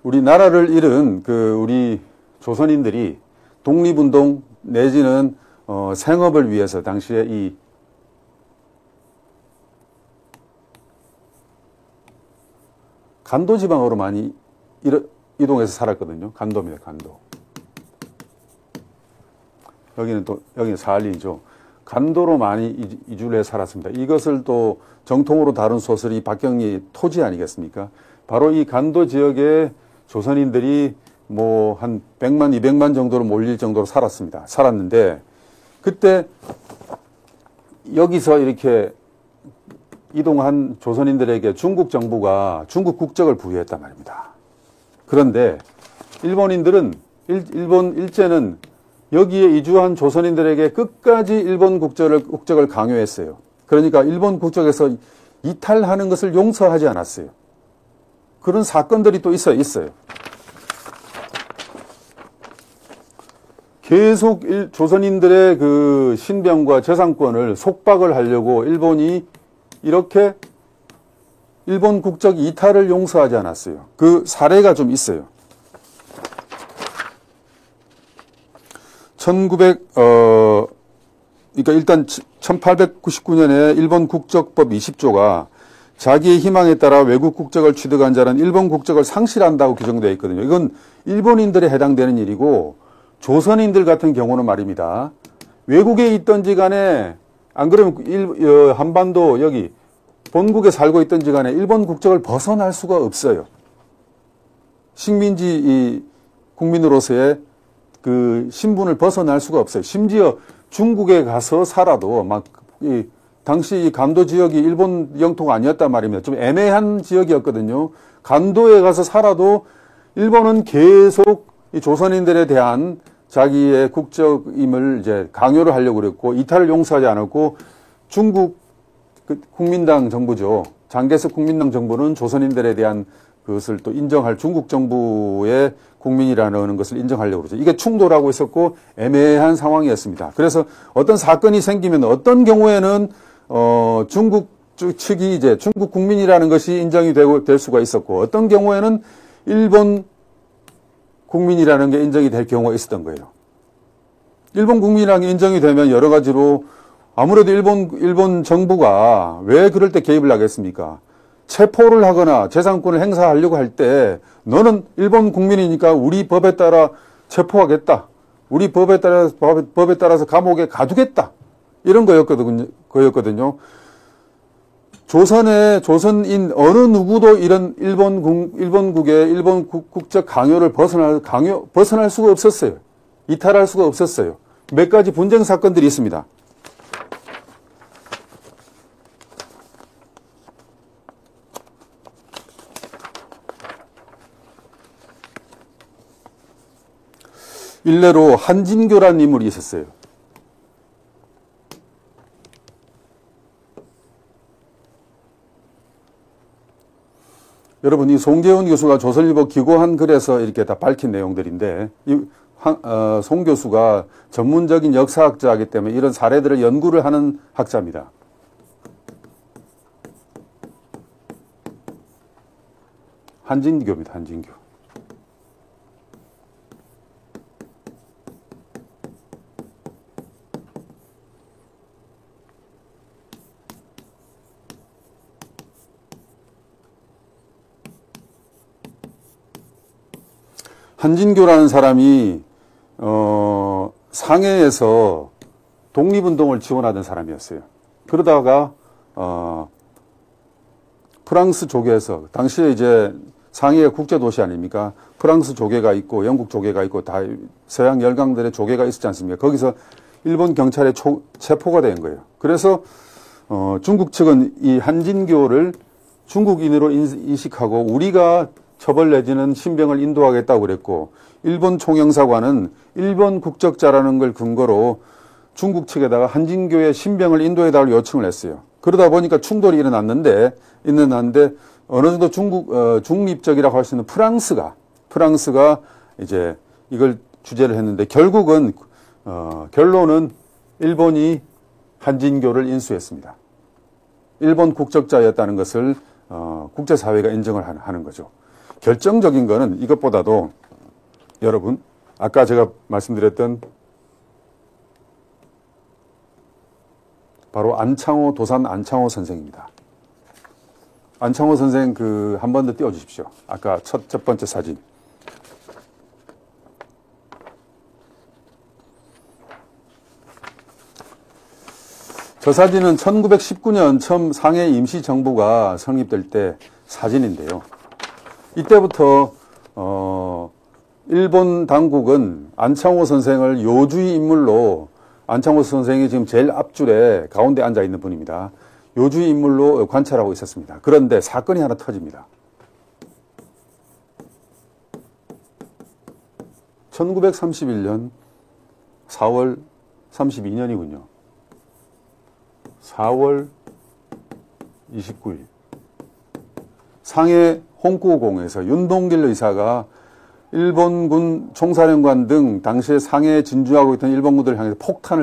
우리 나라를 잃은 우리 조선인들이 독립운동 내지는 생업을 위해서 당시에 이 간도 지방으로 많이 이동해서 살았거든요. 간도입니다. 간도. 여기는 사할린이죠. 간도로 많이 이주를 해 살았습니다. 이것을 또 정통으로 다룬 소설이 박경리 토지 아니겠습니까? 바로 이 간도 지역에 조선인들이 뭐 한 100만, 200만 정도로 몰릴 정도로 살았는데 그때 여기서 이렇게 이동한 조선인들에게 중국 정부가 중국 국적을 부여했단 말입니다. 그런데 일제는 여기에 이주한 조선인들에게 끝까지 일본 국적을 강요했어요. 그러니까 일본 국적에서 이탈하는 것을 용서하지 않았어요. 그런 사건들이 또 있어요. 계속 조선인들의 그 신병과 재산권을 속박을 하려고 일본이 이렇게 일본 국적 이탈을 용서하지 않았어요. 그 사례가 좀 있어요. 그러니까 일단 1899년에 일본 국적법 20조가 자기의 희망에 따라 외국 국적을 취득한 자는 일본 국적을 상실한다고 규정되어 있거든요. 이건 일본인들에 해당되는 일이고 조선인들 같은 경우는 말입니다. 외국에 있든지 간에 안 그러면 한반도 여기 본국에 살고 있든지 간에 일본 국적을 벗어날 수가 없어요. 식민지 국민으로서의 그 신분을 벗어날 수가 없어요. 심지어 중국에 가서 살아도 당시 이 간도 지역이 일본 영토가 아니었단 말입니다. 좀 애매한 지역이었거든요. 간도에 가서 살아도 일본은 계속 이 조선인들에 대한 자기의 국적임을 이제 강요를 하려고 그랬고 이탈을 용서하지 않았고 중국 그 국민당 정부죠. 장개석 국민당 정부는 조선인들에 대한 그것을 또 인정할 중국 정부의 국민이라는 것을 인정하려고 그러죠. 이게 충돌하고 있었고 애매한 상황이었습니다. 그래서 어떤 사건이 생기면 어떤 경우에는 중국 측이 이제 중국 국민이라는 것이 인정이 될 수가 있었고 어떤 경우에는 일본 국민이라는 게 인정이 될 경우가 있었던 거예요. 일본 국민이라는 게 인정이 되면 여러 가지로 아무래도 일본 정부가 왜 그럴 때 개입을 하겠습니까? 체포를 하거나 재산권을 행사하려고 할 때 너는 일본 국민이니까 우리 법에 따라 체포하겠다. 우리 법에 따라서 감옥에 가두겠다. 이런 거였거든요. 조선인 어느 누구도 이런 일본국의 일본 국적 강요를 벗어날 수가 없었어요. 이탈할 수가 없었어요. 몇 가지 분쟁 사건들이 있습니다. 일례로 한진교라는 인물이 있었어요. 여러분, 이 송계훈 교수가 조선일보 기고한 글에서 이렇게 다 밝힌 내용들인데, 송 교수가 전문적인 역사학자이기 때문에 이런 사례들을 연구를 하는 학자입니다. 한진교입니다, 한진교. 한진교라는 사람이 상해에서 독립운동을 지원하던 사람이었어요. 그러다가 프랑스 조계에서 당시에 이제 상해가 국제도시 아닙니까? 프랑스 조계가 있고 영국 조계가 있고 다 서양 열강들의 조계가 있었지 않습니까? 거기서 일본 경찰에 체포가 된 거예요. 그래서 중국 측은 이 한진교를 중국인으로 인식하고 우리가 처벌 내지는 신병을 인도하겠다고 그랬고 일본 총영사관은 일본 국적자라는 걸 근거로 중국 측에다가 한진교의 신병을 인도해달라고 요청을 했어요. 그러다 보니까 충돌이 일어났는데 어느 정도 중립적이라고 할 수 있는 프랑스가 이제 이걸 주재를 했는데 결론은 일본이 한진교를 인수했습니다. 일본 국적자였다는 것을 국제사회가 인정을 하는 거죠. 결정적인 거는 이것보다도 여러분 아까 제가 말씀드렸던 바로 도산 안창호 선생입니다. 안창호 선생 한 번 더 띄워주십시오. 아까 첫 번째 사진. 저 사진은 1919년 처음 상해 임시정부가 성립될 때 사진인데요. 이때부터 일본 당국은 안창호 선생을 요주의 인물로 안창호 선생이 지금 제일 앞줄에 가운데 앉아 있는 분입니다. 요주의 인물로 관찰하고 있었습니다. 그런데 사건이 하나 터집니다. 1931년 4월 32년이군요. 4월 29일 상해 홍구공에서 윤동길 의사가 일본군 총사령관 등 당시에 상해에 진주하고 있던 일본군들을 향해서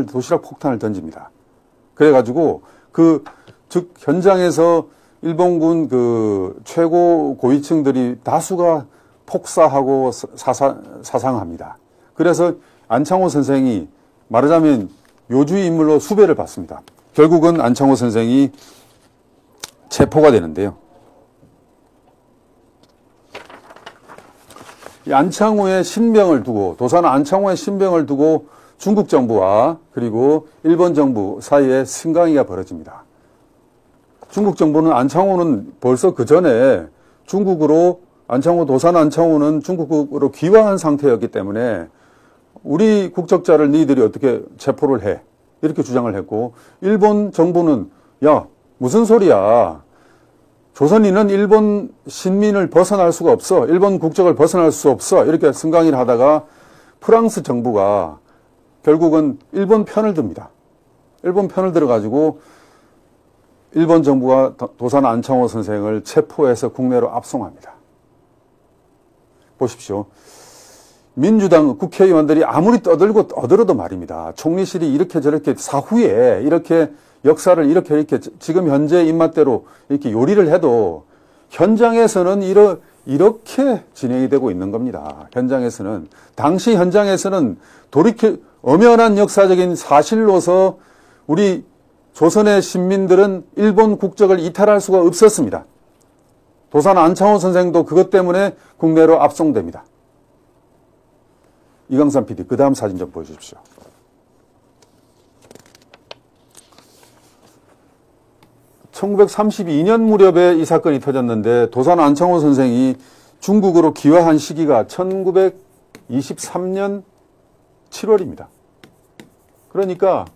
도시락 폭탄을 던집니다. 그래가지고 즉 현장에서 일본군 최고 고위층들이 다수가 폭사하고 사상합니다. 그래서 안창호 선생이 말하자면 요주의 인물로 수배를 받습니다. 결국은 안창호 선생이 체포가 되는데요. 이 안창호의 신병을 두고 도산 안창호의 신병을 두고 중국 정부와 그리고 일본 정부 사이에 승강이가 벌어집니다. 중국 정부는 안창호는 벌써 그 전에 도산 안창호는 중국으로 귀화한 상태였기 때문에 우리 국적자를 너희들이 어떻게 체포를 해? 이렇게 주장을 했고 일본 정부는 야 무슨 소리야. 조선인은 일본 신민을 벗어날 수가 없어. 일본 국적을 벗어날 수 없어. 이렇게 승강이를 하다가 프랑스 정부가 결국은 일본 편을 듭니다. 일본 편을 들어가지고 일본 정부가 도산 안창호 선생을 체포해서 국내로 압송합니다. 보십시오. 민주당 국회의원들이 아무리 떠들어도 말입니다. 총리실이 이렇게 저렇게 사후에 이렇게 역사를 이렇게 지금 현재 입맛대로 이렇게 요리를 해도 현장에서는 이렇게 진행이 되고 있는 겁니다. 현장에서는. 당시 현장에서는 엄연한 역사적인 사실로서 우리 조선의 신민들은 일본 국적을 이탈할 수가 없었습니다. 도산 안창호 선생도 그것 때문에 국내로 압송됩니다. 이강산 PD, 그 다음 사진 좀 보여주십시오. (1932년) 무렵에 이 사건이 터졌는데 도산 안창호 선생이 중국으로 귀화한 시기가 1923년 7월입니다. 그러니까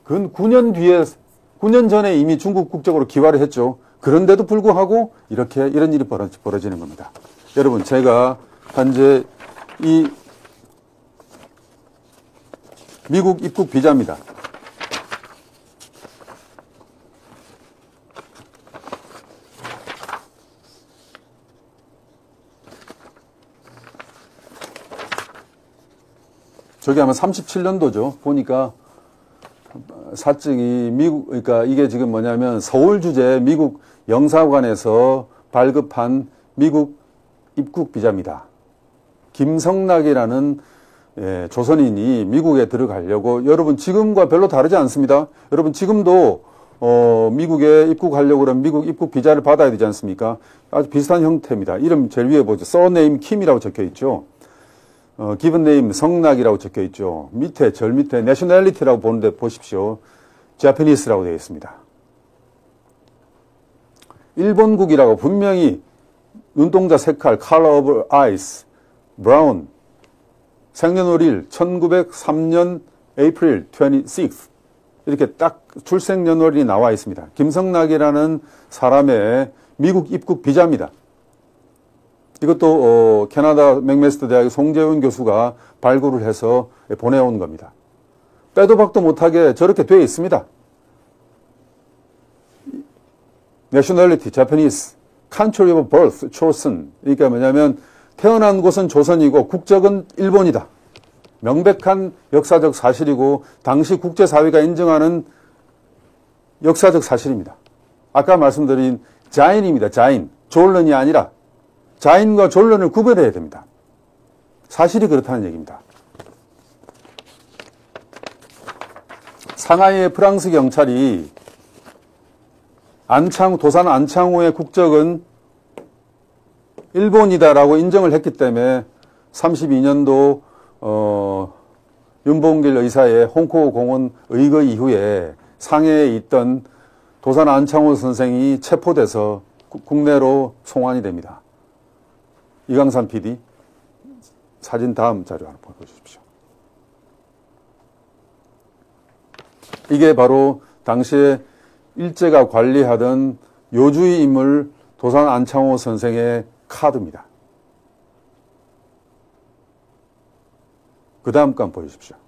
근 9년 전에 이미 중국 국적으로 귀화를 했죠. 그런데도 불구하고 이런 일이 벌어지는 겁니다. 여러분, 제가 현재 이 미국 입국 비자입니다. 저게 아마 37년도죠. 보니까 사증이 그러니까 이게 지금 뭐냐면 서울 주재 미국 영사관에서 발급한 미국 입국 비자입니다. 김성락이라는 조선인이 미국에 들어가려고, 여러분 지금과 별로 다르지 않습니다. 여러분 지금도 미국에 입국하려고 그러면 미국 입국 비자를 받아야 되지 않습니까? 아주 비슷한 형태입니다. 이름 제일 위에 보죠. 서네임 킴이라고 적혀 있죠. 기본 네임 성락이라고 적혀 있죠. 절 밑에 내셔널리티라고 보는데 보십시오. 자파니스라고 되어 있습니다. 일본국이라고 분명히 눈동자 색깔, color of eyes, brown, 생년월일 1903년 April 26th 이렇게 딱 출생년월일이 나와 있습니다. 김성락이라는 사람의 미국 입국 비자입니다. 이것도 캐나다 맥메스터 대학의 송재훈 교수가 발굴을 해서 보내온 겁니다. 빼도 박도 못하게 저렇게 되어 있습니다. Nationality, Japanese, Country of Birth, chosen. 그러니까 뭐냐면 태어난 곳은 조선이고 국적은 일본이다. 명백한 역사적 사실이고 당시 국제사회가 인정하는 역사적 사실입니다. 아까 말씀드린 자인입니다. 자인. 졸런이 아니라 자인과 졸런을 구별해야 됩니다. 사실이 그렇다는 얘기입니다. 상하이의 프랑스 경찰이 도산 안창호의 국적은 일본이다라고 인정을 했기 때문에 32년도 윤봉길 의사의 홍콩 공원 의거 이후에 상해에 있던 도산 안창호 선생이 체포돼서 국내로 송환이 됩니다. 이강산 PD, 사진 다음 자료 하나 보여주십시오. 이게 바로 당시에 일제가 관리하던 요주의 인물 도산 안창호 선생의 카드입니다. 그 다음 건 보여주십시오.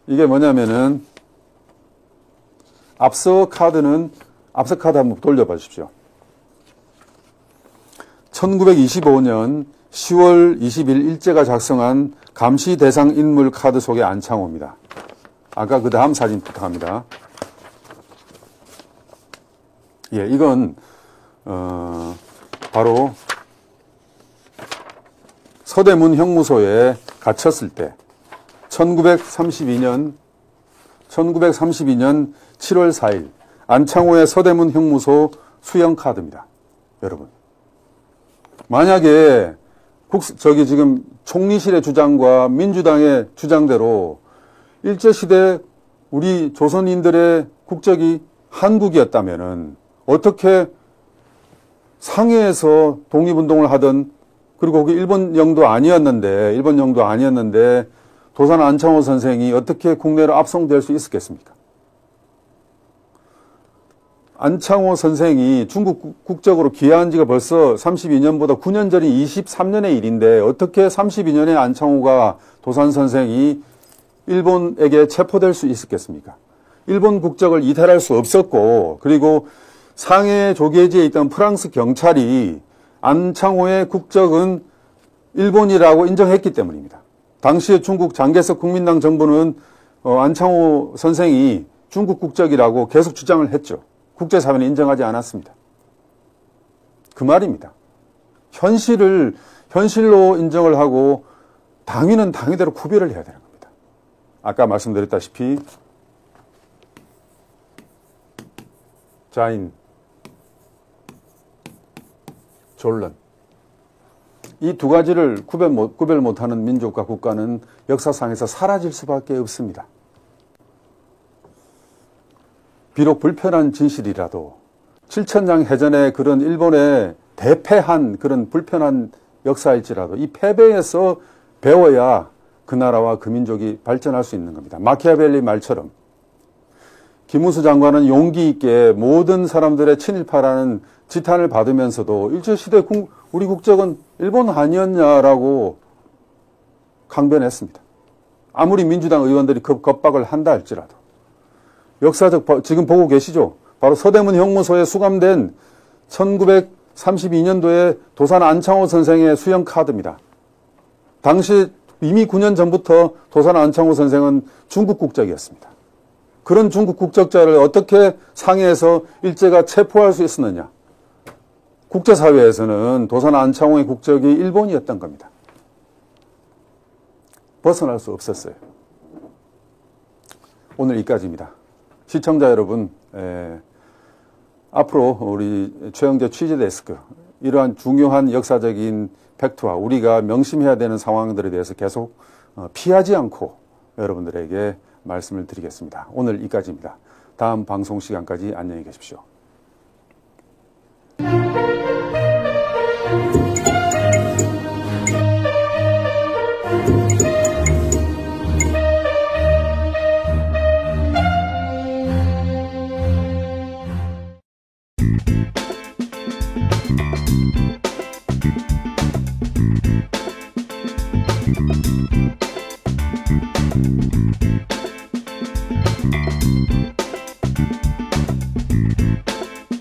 이게 뭐냐면은 앞서 카드 한번 돌려봐 주십시오. 1925년 10월 20일 일제가 작성한 감시 대상 인물 카드 속의 안창호입니다. 아까 그 다음 사진 부탁합니다. 예, 이건 바로 서대문 형무소에 갇혔을 때 1932년 7월 4일 안창호의 서대문 형무소 수령 카드입니다. 여러분. 만약에 지금 총리실의 주장과 민주당의 주장대로 일제시대 우리 조선인들의 국적이 한국이었다면은 어떻게 상해에서 독립운동을 하던, 그리고 거기 일본 영도 아니었는데 도산 안창호 선생이 어떻게 국내로 압송될 수 있었겠습니까? 안창호 선생이 중국 국적으로 귀화한 지가 벌써 32년보다 9년 전인 23년의 일인데 어떻게 32년의 안창호가 도산 선생이 일본에게 체포될 수 있었겠습니까? 일본 국적을 이탈할 수 없었고, 그리고 상해 조계지에 있던 프랑스 경찰이 안창호의 국적은 일본이라고 인정했기 때문입니다. 당시에 중국 장개석 국민당 정부는 안창호 선생이 중국 국적이라고 계속 주장을 했죠. 국제사회는 인정하지 않았습니다. 그 말입니다. 현실로 인정을 하고 당위는 당위대로 구별을 해야 되는 겁니다. 아까 말씀드렸다시피 자인, 존런, 이 두 가지를 구별 못하는 민족과 국가는 역사상에서 사라질 수밖에 없습니다. 비록 불편한 진실이라도 7천년 해전의 그런 일본의 대패한 그런 불편한 역사일지라도 이 패배에서 배워야 그 나라와 그 민족이 발전할 수 있는 겁니다. 마키아벨리 말처럼 김문수 장관은 용기 있게 모든 사람들의 친일파라는 지탄을 받으면서도 일제시대 우리 국적은 일본 아니었냐라고 강변했습니다. 아무리 민주당 의원들이 겁박을 한다 할지라도. 역사적, 지금 보고 계시죠? 바로 서대문 형무소에 수감된 1932년도에 도산 안창호 선생의 수형 카드입니다. 당시 이미 9년 전부터 도산 안창호 선생은 중국 국적이었습니다. 그런 중국 국적자를 어떻게 상해에서 일제가 체포할 수 있었느냐? 국제사회에서는 도산 안창호의 국적이 일본이었던 겁니다. 벗어날 수 없었어요. 오늘 여기까지입니다. 시청자 여러분, 앞으로 우리 최영재 취재데스크 이러한 중요한 역사적인 팩트와 우리가 명심해야 되는 상황들에 대해서 계속 피하지 않고 여러분들에게 말씀을 드리겠습니다. 오늘 여기까지입니다. 다음 방송 시간까지 안녕히 계십시오.